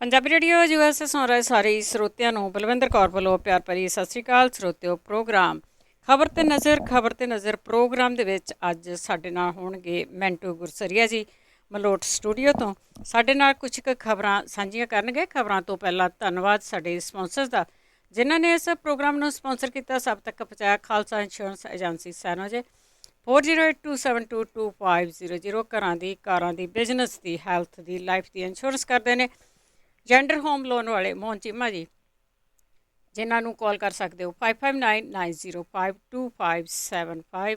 Punjabi radio USA ਸੁਣ ਰਹੇ ਸਾਰੇ ਸਰੋਤਿਆਂ ਨੂੰ ਬਲਵਿੰਦਰ ਕੌਰ ਵੱਲੋਂ ਪਿਆਰ ਭਰੀ ਸਤਿ ਸ਼੍ਰੀ ਅਕਾਲ। ਸਰੋਤਿਓ, ਪ੍ਰੋਗਰਾਮ ਖਬਰ ਤੇ ਨਜ਼ਰ ਪ੍ਰੋਗਰਾਮ ਦੇ ਵਿੱਚ ਅੱਜ ਸਾਡੇ ਨਾਲ ਹੋਣਗੇ ਮੈਂਟੂ ਗੁਰਸਰੀਆ ਜੀ ਮਲੋਟ ਸਟੂਡੀਓ ਤੋਂ। ਸਾਡੇ ਨਾਲ ਕੁਝ ਕੁ ਖਬਰਾਂ ਸਾਂਝੀਆਂ ਕਰਨਗੇ। ਖਬਰਾਂ ਤੋਂ ਪਹਿਲਾਂ ਧੰਨਵਾਦ ਸਾਡੇ ਸਪਾਂਸਰਸ ਦਾ ਜਿਨ੍ਹਾਂ ਨੇ ਇਸ ਪ੍ਰੋਗਰਾਮ ਨੂੰ ਸਪਾਂਸਰ ਕੀਤਾ, ਸਭ ਤੱਕ ਪਹੁੰਚਾਇਆ। ਖਾਲਸਾ ਇੰਸ਼ੋਰੈਂਸ ਏਜੰਸੀ ਸੈਨੋਜੇ 4082722500 ਘਰਾਂ ਦੀ, ਕਾਰਾਂ ਦੀ, ਬਿਜ਼ਨਸ ਦੀ, ਹੈਲਥ ਦੀ, ਲਾਈਫ ਦੀ ਇੰਸ਼ੋਰੈਂਸ ਕਰਦੇ ਨੇ। ਜੈਂਡਰ ਹੋਮ ਲੋਨ ਵਾਲੇ ਮੋਹਨ ਚੀਮਾ ਜੀ ਜਿਨ੍ਹਾਂ ਨੂੰ ਕਾਲ ਕਰ ਸਕਦੇ ਹੋ 5599052575।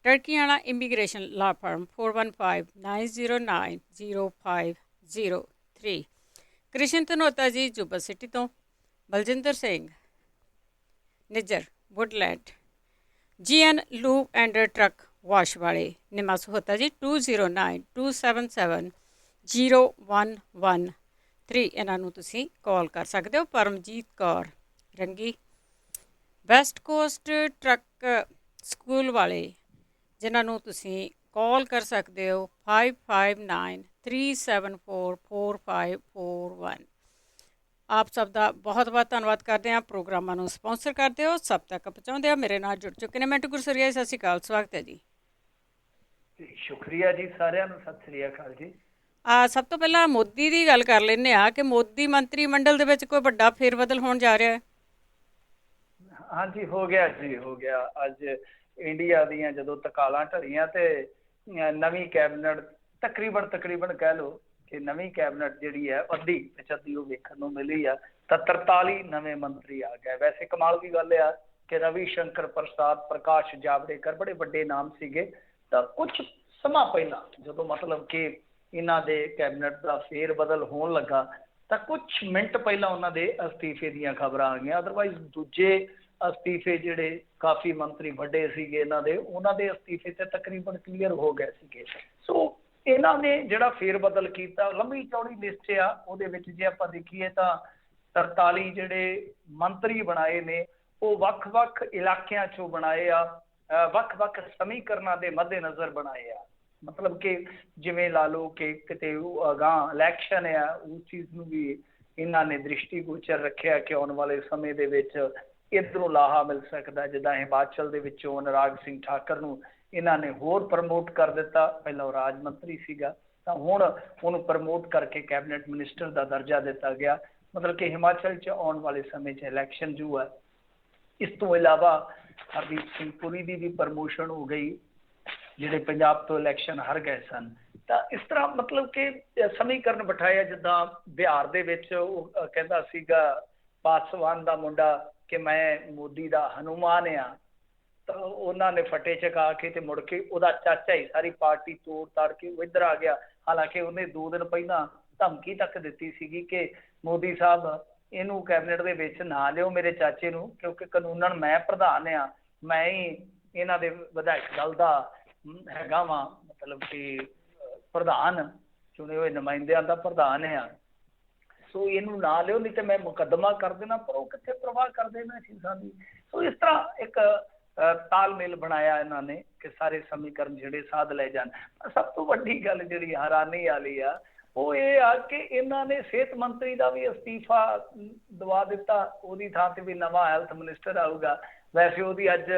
ਟਰਕੀਆਣਾ ਇਮੀਗ੍ਰੇਸ਼ਨ ਲਾ ਫਰਮ 4159090503। ਕ੍ਰਿਸ਼ਨ ਧਨੋਤਾ ਜੀ ਜੁਬਾ ਸਿਟੀ ਤੋਂ। Baljinder Singh Nijjar Woodland. GN loop and truck wash ਵਾਲੇ ਨਿਮਾ ਸਹੋਤਾ ਜੀ 2092770113। ਇਹਨਾਂ ਨੂੰ ਤੁਸੀਂ ਕਾਲ ਕਰ ਸਕਦੇ ਹੋ। ਪਰਮਜੀਤ ਕੌਰ ਰੰਗੀ ਵੈਸਟ ਕੋਸਟ ਟਰੱਕ ਸਕੂਲ ਵਾਲੇ ਜਿਨ੍ਹਾਂ ਨੂੰ ਤੁਸੀਂ ਕਾਲ ਕਰ ਸਕਦੇ ਹੋ 5593744541। ਆਪ ਸਭ ਦਾ ਬਹੁਤ ਬਹੁਤ ਧੰਨਵਾਦ ਕਰਦੇ ਹਾਂ। ਪ੍ਰੋਗਰਾਮਾਂ ਨੂੰ ਸਪਾਂਸਰ ਕਰਦੇ ਹੋ, ਸਭ ਤੱਕ ਪਹੁੰਚਾਉਂਦੇ ਹੋ। ਮੇਰੇ ਨਾਲ ਜੁੜ ਚੁੱਕੇ ਨੇ ਮੈਂਟੂ ਗੁਰਸਰੀਆ। ਸਤਿ ਸ਼੍ਰੀ ਅਕਾਲ, ਸਵਾਗਤ ਹੈ ਜੀ। ਸ਼ੁਕਰੀਆ ਜੀ, ਸਾਰਿਆਂ ਨੂੰ ਸਤਿ ਸ਼੍ਰੀ ਅਕਾਲ ਜੀ। ਸਭ ਤੋਂ ਪਹਿਲਾਂ ਮੋਦੀ ਦੀ ਗੱਲ ਕਰ ਲੈਂਦੇ ਹਾਂ ਕਿ ਮੋਦੀ ਮੰਤਰੀ ਮੰਡਲ ਦੇ ਵਿੱਚ ਕੋਈ ਵੱਡਾ ਫੇਰਬਦਲ ਹੋਣ ਜਾ ਰਿਹਾ ਹੈ। ਹਾਂਜੀ, ਹੋ ਗਿਆ ਜੀ, ਹੋ ਗਿਆ। ਅੱਜ ਇੰਡੀਆ ਦੀਆਂ ਜਦੋਂ ਤਕਾਲਾਂ ਢਲੀਆਂ ਤੇ ਨਵੀਂ ਕੈਬਨਿਟ ਤਕਰੀਬਨ ਕਹਿ ਲਓ ਕਿ ਨਵੀਂ ਕੈਬਨਿਟ ਜਿਹੜੀ ਹੈ ਅੱਧੀ ਉਹ ਵੇਖਣ ਨੂੰ ਮਿਲੀ ਆ ਤਾਂ 43 ਨਵੇਂ ਮੰਤਰੀ ਆ ਗਏ। ਵੈਸੇ ਕਮਾਲ ਦੀ ਗੱਲ ਆ ਕਿ ਰਵੀ ਸ਼ੰਕਰ ਪ੍ਰਸਾਦ, ਪ੍ਰਕਾਸ਼ ਜਾਵੜੇਕਰ ਬੜੇ ਵੱਡੇ ਨਾਮ ਸੀਗੇ। ਤਾਂ ਕੁਝ ਸਮਾਂ ਪਹਿਲਾਂ ਜਦੋਂ ਮਤਲਬ ਕਿ ਇਹਨਾਂ ਦੇ ਕੈਬਨਿਟ ਦਾ ਫੇਰ ਬਦਲ ਹੋਣ ਲੱਗਾ ਤਾਂ ਕੁਝ ਮਿੰਟ ਪਹਿਲਾਂ ਉਹਨਾਂ ਦੇ ਅਸਤੀਫੇ ਦੀਆਂ ਖਬਰਾਂ ਆ ਗਈਆਂ। ਅਦਰਵਾਈਜ਼ ਦੂਜੇ ਅਸਤੀਫੇ ਜਿਹੜੇ ਕਾਫੀ ਮੰਤਰੀ ਵੱਡੇ ਸੀਗੇ ਇਹਨਾਂ ਦੇ, ਉਹਨਾਂ ਦੇ ਅਸਤੀਫੇ ਤੇ ਤਕਰੀਬਨ ਕਲੀਅਰ ਹੋ ਗਏ ਸੀਗੇ। ਸੋ ਇਹਨਾਂ ਨੇ ਜਿਹੜਾ ਫੇਰ ਬਦਲ ਕੀਤਾ, ਲੰਬੀ ਚੌੜੀ ਲਿਸਟ ਆ ਉਹਦੇ ਵਿੱਚ ਜੇ ਆਪਾਂ ਦੇਖੀਏ ਤਾਂ 43 ਜਿਹੜੇ ਮੰਤਰੀ ਬਣਾਏ ਨੇ ਉਹ ਵੱਖ-ਵੱਖ ਇਲਾਕਿਆਂ ਚੋਂ ਬਣਾਏ ਆ, ਵੱਖ-ਵੱਖ ਸਮੀਕਰਨਾਂ ਦੇ ਮੱਦੇ-ਨਜ਼ਰ ਬਣਾਏ ਆ। ਮਤਲਬ ਕਿ ਜਿਵੇਂ ਲਾ ਲਓ ਕਿ ਕਿਤੇ ਅਗਾਂਹ ਇਲੈਕਸ਼ਨ ਆ, ਉਸ ਚੀਜ਼ ਨੂੰ ਵੀ ਇਹਨਾਂ ਨੇ ਦ੍ਰਿਸ਼ਟੀਗੋਚਰ ਰੱਖਿਆ ਕਿ ਆਉਣ ਵਾਲੇ ਸਮੇਂ ਦੇ ਵਿੱਚ ਇੱਧਰੋਂ ਲਾਹਾ ਮਿਲ ਸਕਦਾ। ਜਿੱਦਾਂ ਹਿਮਾਚਲ ਦੇ ਵਿੱਚੋਂ ਅਨੁਰਾਗ ਸਿੰਘ ਠਾਕਰ ਨੂੰ ਇਹਨਾਂ ਨੇ ਹੋਰ ਪ੍ਰਮੋਟ ਕਰ ਦਿੱਤਾ। ਪਹਿਲਾਂ ਉਹ ਰਾਜ ਮੰਤਰੀ ਸੀਗਾ ਤਾਂ ਹੁਣ ਉਹਨੂੰ ਪ੍ਰਮੋਟ ਕਰਕੇ ਕੈਬਨਿਟ ਮਿਨਿਸਟਰ ਦਾ ਦਰਜਾ ਦਿੱਤਾ ਗਿਆ। ਮਤਲਬ ਕਿ ਹਿਮਾਚਲ 'ਚ ਆਉਣ ਵਾਲੇ ਸਮੇਂ 'ਚ ਇਲੈਕਸ਼ਨ ਜੋ ਹੈ। ਇਸ ਤੋਂ ਇਲਾਵਾ ਹਰਦੀਪ ਸਿੰਘ ਪੁਰੀ ਦੀ ਵੀ ਪ੍ਰਮੋਸ਼ਨ ਹੋ ਗਈ ਜਿਹੜੇ ਪੰਜਾਬ ਤੋਂ ਇਲੈਕਸ਼ਨ ਹਾਰ ਗਏ ਸਨ। ਤਾਂ ਇਸ ਤਰ੍ਹਾਂ ਮਤਲਬ ਕਿ ਸਮੀਕਰਨ ਬਿਠਾਇਆ। ਜਿੱਦਾਂ ਬਿਹਾਰ ਦੇ ਵਿੱਚ ਉਹ ਕਹਿੰਦਾ ਸੀਗਾ ਪਾਸਵਾਨ ਦਾ ਮੁੰਡਾ ਕਿ ਮੈਂ ਮੋਦੀ ਦਾ ਹਨੂਮਾਨ ਆ, ਤਾਂ ਉਹਨਾਂ ਨੇ ਫਟੇ ਚਕਾ ਕੇ ਤੇ ਮੁੜ ਕੇ ਉਹਦਾ ਚਾਚਾ ਹੀ ਸਾਰੀ ਪਾਰਟੀ ਤੋੜ ਤਾੜ ਕੇ ਉਹ ਇੱਧਰ ਆ ਗਿਆ। ਹਾਲਾਂਕਿ ਉਹਨੇ 2 ਦਿਨ ਪਹਿਲਾਂ ਧਮਕੀ ਤੱਕ ਦਿੱਤੀ ਸੀਗੀ ਕਿ ਮੋਦੀ ਸਾਹਿਬ ਇਹਨੂੰ ਕੈਬਨਿਟ ਦੇ ਵਿੱਚ ਨਾ ਲਿਓ ਮੇਰੇ ਚਾਚੇ ਨੂੰ, ਕਿਉਂਕਿ ਕਾਨੂੰਨਨ ਮੈਂ ਪ੍ਰਧਾਨ ਆ, ਮੈਂ ਹੀ ਇਹਨਾਂ ਦੇ ਵਿਧਾਇਕ ਦਲ ਦਾ ਹੈਗਾ ਵਾਂ, ਮਤਲਬ ਕਿ ਪ੍ਰਧਾਨ, ਚੁਣੇ ਹੋਏ ਨੁਮਾਇੰਦਿਆਂ ਦਾ ਪ੍ਰਧਾਨ ਆ। ਸੋ ਇਹਨੂੰ ਨਾ ਲਿਓ ਨਹੀਂ ਤੇ ਮੈਂ ਮੁਕੱਦਮਾ ਕਰ ਦੇਣਾ। ਪਰ ਉਹ ਕਿੱਥੇ ਪ੍ਰਵਾਹ ਕਰਦੇ ਨੇ ਚੀਜ਼ਾਂ ਦੀ। ਸੋ ਇਸ ਤਰ੍ਹਾਂ ਇੱਕ ਤਾਲਮੇਲ ਬਣਾਇਆ ਇਹਨਾਂ ਨੇ ਕਿ ਸਾਰੇ ਸਮੀਕਰਨ ਜਿਹੜੇ ਸਾਧ ਲੈ ਜਾਣ। ਸਭ ਤੋਂ ਵੱਡੀ ਗੱਲ ਜਿਹੜੀ ਹੈਰਾਨੀ ਵਾਲੀ ਆ ਉਹ ਇਹ ਆ ਕਿ ਇਹਨਾਂ ਨੇ ਸਿਹਤ ਮੰਤਰੀ ਦਾ ਵੀ ਅਸਤੀਫਾ ਦਵਾ ਦਿੱਤਾ। ਉਹਦੀ ਥਾਂ ਤੇ ਵੀ ਨਵਾਂ ਹੈਲਥ ਮਿਨਿਸਟਰ ਆਊਗਾ। ਵੈਸੇ ਉਹਦੀ ਅੱਜ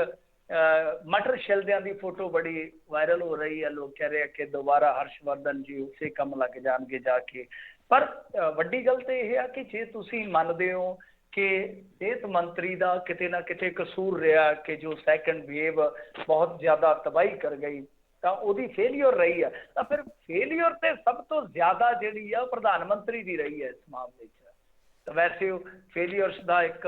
ਮਟਰ ਛਿਲਦਿਆਂ ਦੀ ਫੋਟੋ ਬੜੀ ਵਾਇਰਲ ਹੋ ਰਹੀ ਹੈ। ਲੋਕ ਕਹਿ ਰਹੇ ਆ ਕਿ ਦੁਬਾਰਾ ਹਰਸ਼ਵਰਧਨ ਜੀ ਉਸੇ ਕੰਮ ਲੱਗ ਜਾਣਗੇ ਜਾ ਕੇ। ਪਰ ਵੱਡੀ ਗੱਲ ਤਾਂ ਇਹ ਆ ਕਿ ਜੇ ਤੁਸੀਂ ਮੰਨਦੇ ਹੋ ਕਿ ਸਿਹਤ ਮੰਤਰੀ ਦਾ ਕਿਤੇ ਨਾ ਕਿਤੇ ਕਸੂਰ ਰਿਹਾ ਕਿ ਜੋ ਸੈਕੰਡ ਵੇਵ ਬਹੁਤ ਜ਼ਿਆਦਾ ਤਬਾਹੀ ਕਰ ਗਈ ਤਾਂ ਉਹਦੀ ਫੇਲੀਅਰ ਰਹੀ ਆ, ਤਾਂ ਫਿਰ ਫੇਲੀਅਰ ਤੇ ਸਭ ਤੋਂ ਜ਼ਿਆਦਾ ਜਿਹੜੀ ਆ ਪ੍ਰਧਾਨ ਮੰਤਰੀ ਦੀ ਰਹੀ ਹੈ ਇਸ ਮਾਮਲੇ 'ਚ। ਤਾਂ ਵੈਸੇ ਉਹ ਫੇਲੀਅਰਸ ਦਾ ਇੱਕ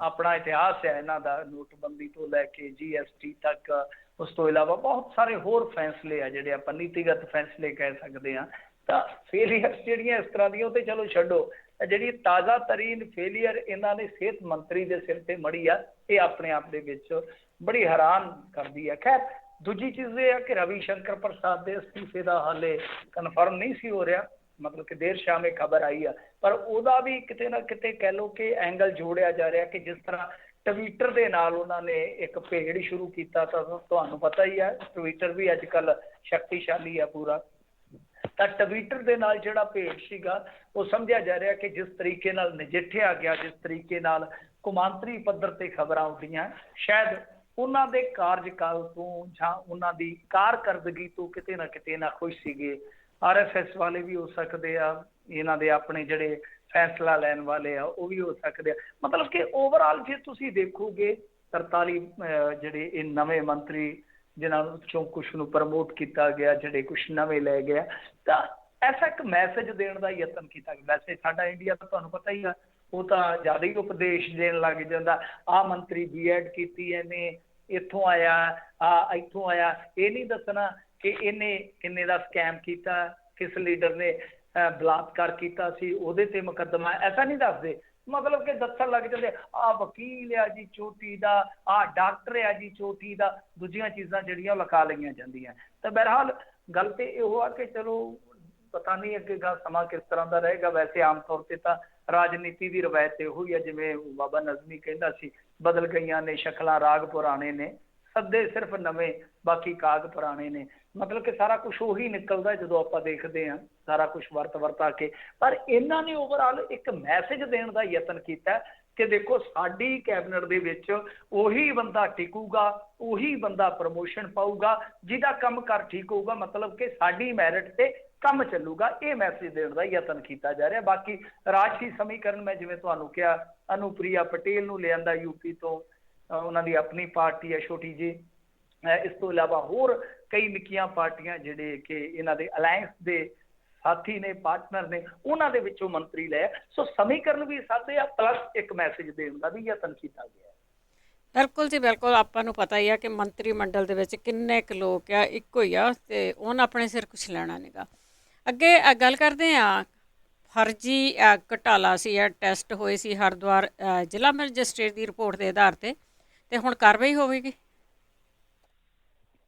ਆਪਣਾ ਇਤਿਹਾਸ ਹੈ ਇਹਨਾਂ ਦਾ, ਨੋਟਬੰਦੀ ਤੋਂ ਲੈ ਕੇ GST ਤੱਕ ਉਸ ਤੋਂ ਇਲਾਵਾ ਬਹੁਤ ਸਾਰੇ ਹੋਰ ਫੈਸਲੇ ਆ ਜਿਹੜੇ ਆਪਾਂ ਨੀਤੀਗਤ ਫੈਸਲੇ ਕਹਿ ਸਕਦੇ ਹਾਂ। ਤਾਂ ਫੇਲੀਅਰਸ ਜਿਹੜੀਆਂ ਇਸ ਤਰ੍ਹਾਂ ਦੀਆਂ ਉਹ ਤੇ ਚਲੋ ਛੱਡੋ, ਜਿਹੜੀ ਤਾਜ਼ਾ ਤਰੀਨ ਫੇਲੀਅਰ ਇਹਨਾਂ ਨੇ ਸਿਹਤ ਮੰਤਰੀ ਦੇ ਸਿਰ ਤੇ ਮੜੀ ਆ, ਇਹ ਆਪਣੇ ਆਪ ਦੇ ਵਿੱਚ ਬੜੀ ਹੈਰਾਨ ਕਰਦੀ ਹੈ। ਖੈਰ ਦੂਜੀ ਚੀਜ਼ ਇਹ ਆ ਕਿ ਰਵੀ ਸ਼ੰਕਰ ਪ੍ਰਸਾਦ ਦੇ ਅਸਤੀਫੇ ਦਾ ਹਾਲੇ ਕਨਫਰਮ ਨਹੀਂ ਸੀ ਹੋ ਰਿਹਾ, ਮਤਲਬ ਕਿ ਦੇਰ ਸ਼ਾਮ ਇਹ ਖਬਰ ਆਈ ਆ, ਪਰ ਉਹਦਾ ਵੀ ਕਿਤੇ ਨਾ ਕਿਤੇ ਕਹਿ ਲਓ ਕਿ ਐਂਗਲ ਜੋੜਿਆ ਜਾ ਰਿਹਾ ਕਿ ਜਿਸ ਤਰ੍ਹਾਂ ਟਵਿੱਟਰ ਦੇ ਨਾਲ ਉਹਨਾਂ ਨੇ ਇੱਕ ਪੇਜ ਸ਼ੁਰੂ ਕੀਤਾ, ਤਾਂ ਤੁਹਾਨੂੰ ਪਤਾ ਹੀ ਹੈ ਟਵਿੱਟਰ ਵੀ ਅੱਜ ਕੱਲ੍ਹ ਸ਼ਕਤੀਸ਼ਾਲੀ ਆ ਪੂਰਾ। ਤਾਂ ਟਵਿੱਟਰ ਦੇ ਨਾਲ ਜਿਹੜਾ ਪੇਜ ਸੀਗਾ ਉਹ ਸਮਝਿਆ ਜਾ ਰਿਹਾ ਕਿ ਜਿਸ ਤਰੀਕੇ ਨਾਲ ਨਜਿੱਠਿਆ ਗਿਆ, ਜਿਸ ਤਰੀਕੇ ਨਾਲ ਕੌਮਾਂਤਰੀ ਪੱਧਰ ਤੇ ਖਬਰਾਂ ਉੱਡੀਆਂ, ਸ਼ਾਇਦ ਉਹਨਾਂ ਦੇ ਕਾਰਜਕਾਲ ਤੋਂ ਜਾਂ ਉਹਨਾਂ ਦੀ ਕਾਰਕਰਦਗੀ ਤੋਂ ਕਿਤੇ ਨਾ ਕਿਤੇ ਨਾ ਖੁਸ਼ ਸੀਗੇ। RSS ਵਾਲੇ ਵੀ ਹੋ ਸਕਦੇ ਆ, ਇਹਨਾਂ ਦੇ ਆਪਣੇ ਜਿਹੜੇ ਫੈਸਲਾ ਲੈਣ ਵਾਲੇ ਆ ਉਹ ਵੀ ਹੋ ਸਕਦੇ ਆ। ਮਤਲਬ ਕਿ ਓਵਰਆਲ ਜੇ ਤੁਸੀਂ ਦੇਖੋਗੇ 43 ਜਿਹੜੇ ਇਹ ਨਵੇਂ ਮੰਤਰੀ ਜਿਨ੍ਹਾਂ ਚੋਂ ਕੁਛ ਨੂੰ ਪ੍ਰਮੋਟ ਕੀਤਾ ਗਿਆ, ਜਿਹੜੇ ਕੁਛ ਨਵੇਂ ਲੈ ਗਿਆ, ਤਾਂ ਐਸਾ ਇੱਕ ਮੈਸੇਜ ਦੇਣ ਦਾ ਯਤਨ ਕੀਤਾ ਗਿਆ। ਵੈਸੇ ਸਾਡਾ ਇੰਡੀਆ ਤਾਂ ਤੁਹਾਨੂੰ ਪਤਾ ਹੀ ਆ, ਉਹ ਤਾਂ ਜ਼ਿਆਦਾ ਹੀ ਉਪਦੇਸ਼ ਦੇਣ ਲੱਗ ਜਾਂਦਾ। ਆਹ ਮੰਤਰੀ B.Ed ਕੀਤੀ, ਇਹਨੇ ਇੱਥੋਂ ਆਇਆ, ਇੱਥੋਂ ਆਇਆ, ਇਹ ਨਹੀਂ ਦੱਸਣਾ ਕਿ ਇਹਨੇ ਕਿੰਨੇ ਦਾ ਸਕੈਮ ਕੀਤਾ, ਕਿਸ ਲੀਡਰ ਨੇ ਬਲਾਤਕਾਰ ਕੀਤਾ ਸੀ, ਉਹਦੇ ਤੇ ਮੁਕੱਦਮਾ, ਐਸਾ ਨਹੀਂ ਦੱਸਦੇ। ਮਤਲਬ ਕਿ ਦੱਸਣ ਲੱਗ ਜਾਂਦੇ ਆਹ ਵਕੀਲ ਆ ਜੀ ਚੋਟੀ ਦਾ, ਆਹ ਡਾਕਟਰ ਆ ਜੀ ਚੋਟੀ ਦਾ, ਦੂਜੀਆਂ ਚੀਜ਼ਾਂ ਜਿਹੜੀਆਂ ਲਗਾ ਲਈਆਂ ਜਾਂਦੀਆਂ। ਤਾਂ ਬਹਰਹਾਲ ਗੱਲ ਤੇ ਇਹੋ ਆ ਕਿ ਚਲੋ ਪਤਾ ਨਹੀਂ ਅੱਗੇ ਸਮਾਂ ਕਿਸ ਤਰ੍ਹਾਂ ਦਾ ਰਹੇਗਾ। ਵੈਸੇ ਆਮ ਤੌਰ ਤੇ ਤਾਂ ਰਾਜਨੀਤੀ ਦੀ ਰਵਾਇਤ ਇਹੋ ਹੀ ਆ, ਜਿਵੇਂ ਬਾਬਾ ਨਜ਼ਮੀ ਕਹਿੰਦਾ ਸੀ, ਬਦਲ ਗਈਆਂ ਨੇ ਸ਼ਕਲਾਂ ਰਾਗ ਪੁਰਾਣੇ ਨੇ, ਸੱਦੇ ਸਿਰਫ ਨਵੇਂ ਬਾਕੀ ਕਾਗ ਪੁਰਾਣੇ ਨੇ। ਮਤਲਬ ਕਿ ਸਾਰਾ ਕੁਛ ਉਹੀ ਨਿਕਲਦਾ ਜਦੋਂ ਆਪਾਂ ਦੇਖਦੇ ਹਾਂ, ਸਾਰਾ ਕੁਛ ਵਰਤਾ ਕੇ। ਪਰ ਇਹਨਾਂ ਨੇ ਓਵਰਆਲ ਇੱਕ ਮੈਸੇਜ ਦੇਣ ਦਾ ਯਤਨ ਕੀਤਾ ਕਿ ਦੇਖੋ ਸਾਡੀ ਕੈਬਨਿਟ ਦੇ ਵਿੱਚ ਉਹੀ ਬੰਦਾ ਟਿਕੂਗਾ, ਉਹੀ ਬੰਦਾ ਪ੍ਰਮੋਸ਼ਨ ਪਾਊਗਾ ਜਿਹਦਾ ਕੰਮ ਕਾਰ ਠੀਕ ਹੋਊਗਾ, ਮਤਲਬ ਕਿ ਸਾਡੀ ਮੈਰਿਟ ਤੇ ਕੰਮ ਚੱਲੂਗਾ। ਇਹ ਮੈਸੇਜ ਦੇਣ ਦਾ ਯਤਨ ਕੀਤਾ ਜਾ ਰਿਹਾ। ਬਾਕੀ ਰਾਜਸੀ ਸਮੀਕਰਨ ਮੈਂ ਜਿਵੇਂ ਤੁਹਾਨੂੰ ਕਿਹਾ, ਅਨੁਪ੍ਰਿਆ ਪਟੇਲ ਨੂੰ ਲਿਆਂਦਾ UP ਤੋਂ, ਉਹਨਾਂ ਦੀ ਆਪਣੀ ਪਾਰਟੀ ਹੈ ਛੋਟੀ ਜਿਹੀ। ਇਸ ਤੋਂ ਇਲਾਵਾ ਹੋਰ ਕਈ ਨਿੱਕੀਆਂ ਪਾਰਟੀਆਂ ਜਿਹੜੇ ਕਿ ਇਹਨਾਂ ਦੇ ਅਲਾਇੰਸ ਦੇ ਸਾਥੀ ਨੇ, ਪਾਰਟਨਰ ਨੇ, ਉਹਨਾਂ ਦੇ ਵਿੱਚੋਂ ਮੰਤਰੀ ਲਏ। ਸੋ ਸਮੀਕਰਨ ਵੀ ਸਾਦੇ ਆ, ਪਲੱਸ ਇੱਕ ਮੈਸੇਜ ਦੇਣ ਦਾ ਵੀ ਯਤਨ ਕੀਤਾ ਗਿਆ। ਬਿਲਕੁਲ ਜੀ ਬਿਲਕੁਲ। ਆਪਾਂ ਨੂੰ ਪਤਾ ਹੀ ਆ ਕਿ ਮੰਤਰੀ ਮੰਡਲ ਦੇ ਵਿੱਚ ਕਿੰਨੇ ਕੁ ਲੋਕ ਆ, ਇੱਕੋ ਹੀ ਆ, ਤੇ ਉਹਨਾਂ ਆਪਣੇ ਸਿਰ ਕੁਛ ਲੈਣਾ ਨੀਗਾ। ਅੱਗੇ ਗੱਲ ਕਰਦੇ ਹਾਂ, ਫਰਜ਼ੀ ਘੁਟਾਲਾ ਸੀ, ਟੈਸਟ ਹੋਏ ਸੀ ਹਰਿਦੁਆਰ ਜ਼ਿਲ੍ਹਾ ਮੈਜਿਸਟਰੇਟ ਦੀ ਰਿਪੋਰਟ ਦੇ ਆਧਾਰ ਤੇ ਹੁਣ ਕਾਰਵਾਈ ਹੋਵੇਗੀ।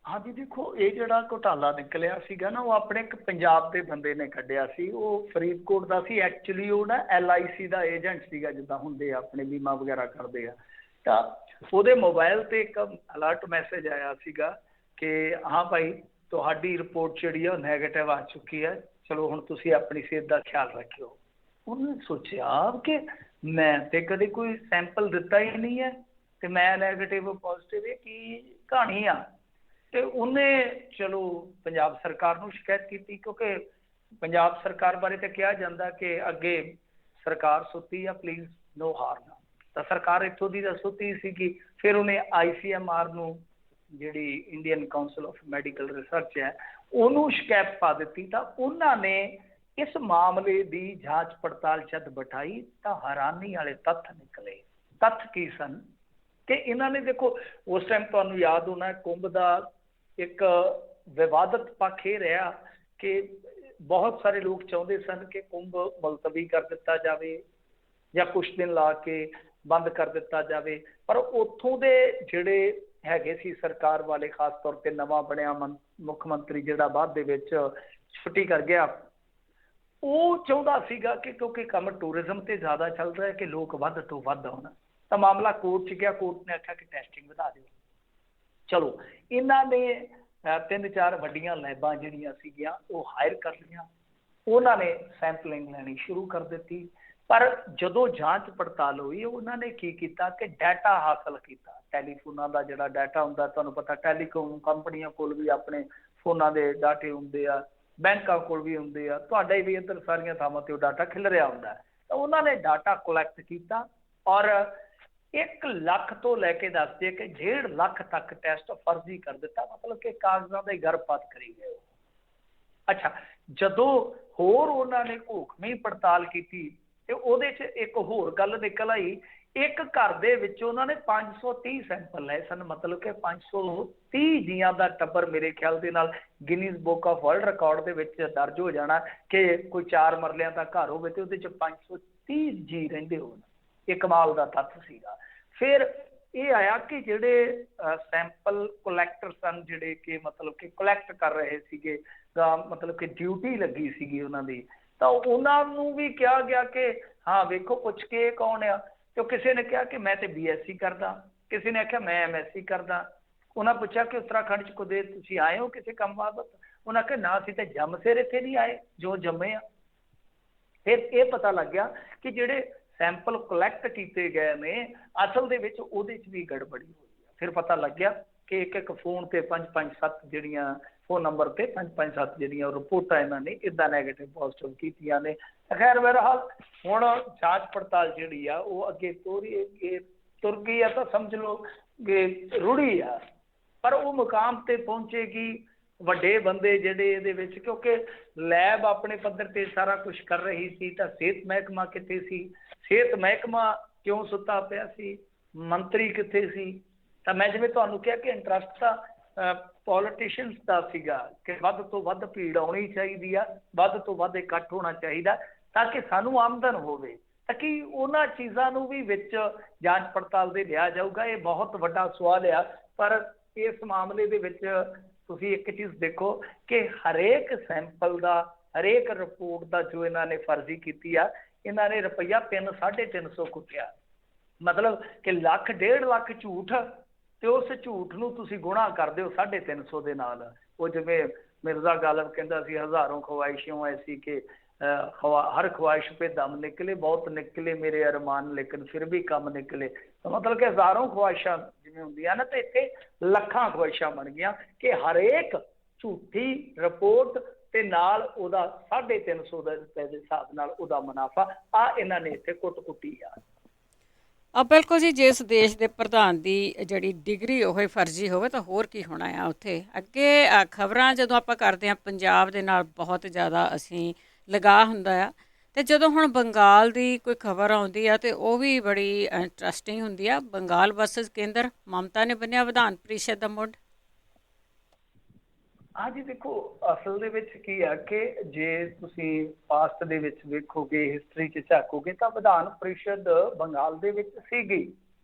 ਹਾਂਜੀ ਦੇਖੋ, ਇਹ ਜਿਹੜਾ ਘੁਟਾਲਾ ਨਿਕਲਿਆ ਸੀਗਾ ਨਾ, ਉਹ ਆਪਣੇ ਇੱਕ ਪੰਜਾਬ ਦੇ ਬੰਦੇ ਨੇ ਕੱਢਿਆ ਸੀ। ਉਹ ਫਰੀਦਕੋਟ ਦਾ ਸੀ। ਐਕਚੁਅਲੀ ਉਹ ਨਾ LIC ਦਾ ਏਜੰਟ ਸੀਗਾ, ਜਿੱਦਾਂ ਹੁੰਦੇ ਆ ਆਪਣੇ ਬੀਮਾ ਵਗੈਰਾ ਕਰਦੇ ਆ। ਤਾਂ ਉਹਦੇ ਮੋਬਾਈਲ ਤੇ ਇੱਕ ਅਲਰਟ ਮੈਸੇਜ ਆਇਆ ਸੀਗਾ ਕਿ ਹਾਂ ਭਾਈ ਤੁਹਾਡੀ ਰਿਪੋਰਟ ਜਿਹੜੀ ਆ ਨੈਗੇਟਿਵ ਆ ਚੁੱਕੀ ਹੈ, ਚਲੋ ਹੁਣ ਤੁਸੀਂ ਆਪਣੀ ਸਿਹਤ ਦਾ ਖਿਆਲ ਰੱਖਿਓ। ਉਹਨੇ ਸੋਚਿਆ ਕਿ ਮੈਂ ਤੇ ਕਦੇ ਕੋਈ ਸੈਂਪਲ ਦਿੱਤਾ ਹੀ ਨਹੀਂ ਹੈ ਤੇ ਮੈਂ ਨੈਗੇਟਿਵ ਪੋਜ਼ਿਟਿਵ, ਇਹ ਕੀ ਕਹਾਣੀ ਆ। ਤੇ ਉਹਨੇ ਚਲੋ ਪੰਜਾਬ ਸਰਕਾਰ ਨੂੰ ਸ਼ਿਕਾਇਤ ਕੀਤੀ, ਕਿਉਂਕਿ ਪੰਜਾਬ ਸਰਕਾਰ ਬਾਰੇ ਤਾਂ ਕਿਹਾ ਜਾਂਦਾ ਕਿ ਅੱਗੇ ਸਰਕਾਰ ਸੁੱਤੀ ਆ, ਪਲੀਜ਼ ਨੋ ਹਾਰਨ। ਤਾਂ ਸਰਕਾਰ ਇੱਥੋਂ ਦੀ ਤਾਂ ਸੁੱਤੀ ਸੀਗੀ। ਫਿਰ ਉਹਨੇ ICMR ਨੂੰ, ਜਿਹੜੀ Indian council of medical research ਹੈ, ਉਹਨੂੰ ਸ਼ਿਕਾਇਤ ਪਾ ਦਿੱਤੀ। ਤਾਂ ਉਹਨਾਂ ਨੇ ਇਸ ਮਾਮਲੇ ਦੀ ਜਾਂਚ ਪੜਤਾਲ ਜਦ ਬਿਠਾਈ ਤਾਂ ਹੈਰਾਨੀ ਵਾਲੇ ਤੱਥ ਨਿਕਲੇ। ਤੱਥ ਕੀ ਸਨ ਕਿ ਇਹਨਾਂ ਨੇ ਦੇਖੋ, ਉਸ ਟਾਈਮ ਤੁਹਾਨੂੰ ਯਾਦ ਹੋਣਾ ਕੁੰਭ ਦਾ ਇੱਕ ਵਿਵਾਦਤ ਪੱਖ ਇਹ ਰਿਹਾ ਕਿ ਬਹੁਤ ਸਾਰੇ ਲੋਕ ਚਾਹੁੰਦੇ ਸਨ ਕਿ ਕੁੰਭ ਮੁਲਤਵੀ ਕਰ ਦਿੱਤਾ ਜਾਵੇ ਜਾਂ ਕੁਛ ਦਿਨ ਲਾ ਕੇ ਬੰਦ ਕਰ ਦਿੱਤਾ ਜਾਵੇ। ਪਰ ਉੱਥੋਂ ਦੇ ਜਿਹੜੇ ਹੈਗੇ ਸੀ ਸਰਕਾਰ ਵਾਲੇ, ਖਾਸ ਤੌਰ ਤੇ ਨਵਾਂ ਬਣਿਆ ਮੁੱਖ ਮੰਤਰੀ ਜਿਹੜਾ ਬਾਅਦ ਦੇ ਵਿੱਚ ਛੁੱਟੀ ਕਰ ਗਿਆ, ਉਹ ਚਾਹੁੰਦਾ ਸੀਗਾ ਕਿ ਕਿਉਂਕਿ ਕੰਮ ਟੂਰਿਜ਼ਮ ਤੇ ਜ਼ਿਆਦਾ ਚੱਲ ਰਿਹਾ ਕਿ ਲੋਕ ਵੱਧ ਤੋਂ ਵੱਧ ਆਉਣ। ਤਾਂ ਮਾਮਲਾ ਕੋਰਟ 'ਚ ਗਿਆ। ਕੋਰਟ ਨੇ ਆਖਿਆ ਕਿ ਟੈਸਟਿੰਗ ਵਧਾ ਦਿਓ। ਚਲੋ ਇਹਨਾਂ ਨੇ 3-4 ਵੱਡੀਆਂ ਲੈਬਾਂ ਜਿਹੜੀਆਂ ਸੀਗੀਆਂ ਉਹ ਹਾਇਰ ਕਰ ਲਈਆਂ। ਉਹਨਾਂ ਨੇ ਸੈਂਪਲਿੰਗ ਲੈਣੀ ਸ਼ੁਰੂ ਕਰ ਦਿੱਤੀ। ਪਰ ਜਦੋਂ ਜਾਂਚ ਪੜਤਾਲ ਹੋਈ, ਉਹਨਾਂ ਨੇ ਕੀ ਕੀਤਾ ਕਿ ਡਾਟਾ ਹਾਸਲ ਕੀਤਾ। ਟੈਲੀਫੋਨਾਂ ਦਾ ਜਿਹੜਾ ਡਾਟਾ ਹੁੰਦਾ, ਤੁਹਾਨੂੰ ਪਤਾ ਟੈਲੀਕਾਮ ਕੰਪਨੀਆਂ ਕੋਲ ਵੀ ਆਪਣੇ ਫੋਨਾਂ ਦੇ ਡਾਟੇ ਹੁੰਦੇ ਆ, ਬੈਂਕਾਂ ਕੋਲ ਵੀ ਹੁੰਦੇ ਆ, ਤੁਹਾਡੇ ਵੀ ਇੱਧਰ ਸਾਰੀਆਂ ਥਾਵਾਂ ਤੇ ਉਹ ਡਾਟਾ ਖਿਲ ਰਿਹਾ ਹੁੰਦਾ। ਤਾਂ ਉਹਨਾਂ ਨੇ ਡਾਟਾ ਕਲੈਕਟ ਕੀਤਾ ਔਰ 1 ਲੱਖ ਤੋਂ ਲੈ ਕੇ ਦੱਸਦੇ ਕਿ 1.5 ਲੱਖ ਤੱਕ ਟੈਸਟ ਫਰਜ਼ੀ ਕਰ ਦਿੱਤਾ, ਮਤਲਬ ਕਿ ਕਾਗਜ਼ਾਂ ਦਾ ਹੀ ਗਰਭਪਾਤ ਕਰੀ ਗਏ। ਅੱਛਾ, ਜਦੋਂ ਹੋਰ ਉਹਨਾਂ ਨੇ ਘੋਖਵੀਂ ਪੜਤਾਲ ਕੀਤੀ ਤੇ ਉਹਦੇ 'ਚ ਇੱਕ ਹੋਰ ਗੱਲ ਨਿਕਲ ਆਈ ਇੱਕ ਘਰ ਦੇ ਵਿੱਚ ਉਹਨਾਂ ਨੇ 530 ਸੈਂਪਲ ਲਏ ਸਨ, ਮਤਲਬ ਕਿ 530 ਜੀਆਂ ਦਾ ਟੱਬਰ ਮੇਰੇ ਖਿਆਲ ਦੇ ਨਾਲ Guinness book of world record ਦੇ ਵਿੱਚ ਦਰਜ ਹੋ ਜਾਣਾ ਕਿ ਕੋਈ 4 ਮਰਲਿਆਂ ਦਾ ਘਰ ਹੋਵੇ ਤੇ ਉਹਦੇ ਚ 530 ਜੀ ਰਹਿੰਦੇ ਹੋਣ। ਇਹ ਕਮਾਲ ਦਾ ਤੱਥ ਸੀਗਾ। ਫਿਰ ਇਹ ਆਇਆ ਕਿ ਜਿਹੜੇ ਸੈਂਪਲ ਕਲੈਕਟਰ ਸਨ, ਜਿਹੜੇ ਕਿ ਮਤਲਬ ਕਿ ਕਲੈਕਟ ਕਰ ਰਹੇ ਸੀਗੇ, ਮਤਲਬ ਕਿ ਡਿਊਟੀ ਲੱਗੀ ਸੀਗੀ ਉਹਨਾਂ ਦੀ, ਤਾਂ ਉਹਨਾਂ ਨੂੰ ਵੀ ਕਿਹਾ ਗਿਆ ਕਿ ਹਾਂ ਵੇਖੋ ਪੁੱਛ ਕੇ ਕੌਣ ਆ। ਤੇ ਕਿਸੇ ਨੇ ਕਿਹਾ ਕਿ ਮੈਂ ਤੇ BSc ਕਰਦਾ, ਕਿਸੇ ਨੇ ਆਖਿਆ ਮੈਂ MSc ਕਰਦਾ। ਉਹਨਾਂ ਪੁੱਛਿਆ ਕਿ ਉੱਤਰਾਖੰਡ ਚ ਕਦੇ ਤੁਸੀਂ ਆਏ ਹੋ ਕਿਸੇ ਕੰਮ ਬਾਬਤ? ਉਹਨਾਂ ਕਿਹਾ ਨਾ, ਅਸੀਂ ਤਾਂ ਜੰਮ ਸਿਰ ਇੱਥੇ ਨਹੀਂ ਆਏ, ਜੋ ਜੰਮੇ ਆ। ਫਿਰ ਇਹ ਪਤਾ ਲੱਗ ਗਿਆ ਕਿ ਜਿਹੜੇ ਸੈਂਪਲ ਕਲੈਕਟ ਕੀਤੇ ਗਏ ਨੇ ਅਸਲ ਦੇ ਵਿੱਚ ਉਹਦੇ ਚ ਵੀ ਗੜਬੜੀ ਹੋਈ ਆ। ਫਿਰ ਪਤਾ ਲੱਗਿਆ ਕਿ ਇੱਕ ਫੋਨ ਤੇ 5-5-7 ਜਿਹੜੀਆਂ ਫੋਨ ਨੰਬਰ ਤੇ 5-5-7 ਜਿਹੜੀਆਂ ਰਿਪੋਰਟਾਂ ਇਹਨਾਂ ਨੇ ਇੱਦਾਂ ਨੈਗੇਟਿਵ ਪੋਜ਼ਿਟਿਵ ਕੀਤੀਆਂ ਨੇ। ਖੈਰ ਬਹਰਹਾਲ ਹੁਣ ਜਾਂਚ ਪੜਤਾਲ ਜਿਹੜੀ ਆ ਉਹ ਅੱਗੇ ਤੁਰ ਗਈ ਆ, ਤਾਂ ਸਮਝ ਲਓ ਕਿ ਰੁੜੀ ਆ, ਪਰ ਉਹ ਮੁਕਾਮ ਤੇ ਪਹੁੰਚੇਗੀ। ਵੱਡੇ ਬੰਦੇ ਜਿਹੜੇ ਇਹਦੇ ਵਿੱਚ, ਕਿਉਂਕਿ ਲੈਬ ਆਪਣੇ ਪੱਧਰ ਤੇ ਸਾਰਾ ਕੁਝ ਕਰ ਰਹੀ ਸੀ, ਤਾਂ ਸਿਹਤ ਮਹਿਕਮਾ ਕਿੱਥੇ ਸੀ? ਸਿਹਤ ਮਹਿਕਮਾ ਕਿਉਂ ਸੁੱਤਾ ਪਿਆ ਸੀ? ਮੰਤਰੀ ਕਿੱਥੇ ਸੀ? ਤਾਂ ਮੈਂ ਜਿਵੇਂ ਤੁਹਾਨੂੰ ਕਿਹਾ ਕਿ ਇੰਟਰਸਟ ਤਾਂ ਪੋਲੀਟੀਸ਼ੀਅਨਸ ਦਾ ਸੀਗਾ ਕਿ ਵੱਧ ਤੋਂ ਵੱਧ ਭੀੜ ਆਉਣੀ ਚਾਹੀਦੀ ਆ, ਵੱਧ ਤੋਂ ਵੱਧ ਇਕੱਠ ਹੋਣਾ ਚਾਹੀਦਾ ਤਾਂ ਕਿ ਸਾਨੂੰ ਆਮਦਨ ਹੋਵੇ, ਤਾਂ ਕਿ ਉਹਨਾਂ ਚੀਜ਼ਾਂ ਨੂੰ ਵੀ ਵਿੱਚ ਜਾਂਚ ਪੜਤਾਲ ਦੇ ਲਿਆ ਜਾਊਗਾ। ਇਹ ਬਹੁਤ ਵੱਡਾ ਸਵਾਲ ਆ। ਪਰ ਇਸ ਮਾਮਲੇ ਦੇ ਵਿੱਚ ਤੁਸੀਂ ਇੱਕ ਚੀਜ਼ ਦੇਖੋ ਕਿ ਹਰੇਕ ਸੈਂਪਲ ਦਾ, ਹਰੇਕ ਰਿਪੋਰਟ ਦਾ ਜੋ ਇਹਨਾਂ ਨੇ ਫਰਜ਼ੀ ਕੀਤੀ ਆ, ਇਹਨਾਂ ਨੇ ਰੁਪਈਆ 300-350 ਕੁੱਟਿਆ। ਮਤਲਬ ਕਿ 1.5 ਲੱਖ ਝੂਠ, ਤੇ ਉਸ ਝੂਠ ਨੂੰ ਤੁਸੀਂ ਗੁਣਾ ਕਰਦੇ ਹੋ 350 ਦੇ ਨਾਲ। ਉਹ ਜਿਵੇਂ ਮਿਰਜ਼ਾ ਗਾਲਬ ਕਹਿੰਦਾ ਸੀ, ਹਜ਼ਾरों ख्वाहिशों ऐसी कि हर ख्वाहिश पे दम निकले, बहुत निकले मेरे अरमान लेकिन फिर भी कम निकले। तो मतलब कि हਜ਼ਾरों ख्वाहिशां जिवें ਹੁੰਦੀਆਂ ਨਾ, ਤੇ ਇੱਥੇ ਲੱਖਾਂ ख्वाहिशां ਬਣ ਗਈਆਂ ਕਿ ਹਰੇਕ ਝੂਠੀ ਰਿਪੋਰਟ ਤੇ ਨਾਲ ਉਹਦਾ 350 ਰੁਪਏ ਦੇ ਹਿਸਾਬ ਨਾਲ ਉਹਦਾ ਮੁਨਾਫਾ ਆ ਇਹਨਾਂ ਨੇ ਇੱਥੇ ਕੁੱਟੀ ਆ। ਬਿਲਕੁਲ ਜੀ, ਜਿਸ ਦੇਸ਼ ਦੇ ਪ੍ਰਧਾਨ ਦੀ ਜਿਹੜੀ ਡਿਗਰੀ ਉਹ ਫਰਜ਼ੀ ਹੋਵੇ ਤਾਂ ਹੋਰ ਕੀ ਹੋਣਾ ਆ ਉੱਥੇ। ਅੱਗੇ ਖਬਰਾਂ ਜਦੋਂ ਆਪਾਂ ਕਰਦੇ ਹਾਂ, ਪੰਜਾਬ ਦੇ ਨਾਲ ਬਹੁਤ ਜ਼ਿਆਦਾ ਅਸੀਂ ਲਗਾ ਹੁੰਦਾ ਆ, ਅਤੇ ਜਦੋਂ ਹੁਣ ਬੰਗਾਲ ਦੀ ਕੋਈ ਖਬਰ ਆਉਂਦੀ ਆ ਤਾਂ ਉਹ ਵੀ ਬੜੀ ਇੰਟਰਸਟਿੰਗ ਹੁੰਦੀ ਆ। ਬੰਗਾਲ ਵਰਸਸ ਕੇਂਦਰ, ਮਮਤਾ ਨੇ ਬੰਨਿਆ ਵਿਧਾਨ ਪ੍ਰੀਸ਼ਦ ਦਾ ਮੁੱਢ। ਹਾਂਜੀ ਦੇਖੋ, ਅਸਲ ਦੇ ਵਿੱਚ ਕੀ ਆ ਕਿ ਜੇ ਤੁਸੀਂ ਪਾਸਟ ਦੇ ਵਿੱਚ ਵੇਖੋਗੇ, ਹਿਸਟਰੀ 'ਚ ਝਾਕੋਗੇ, ਤਾਂ ਵਿਧਾਨ ਪ੍ਰੀਸ਼ਦ ਬੰਗਾਲ ਦੇ ਵਿੱਚ ਸੀਗੀ।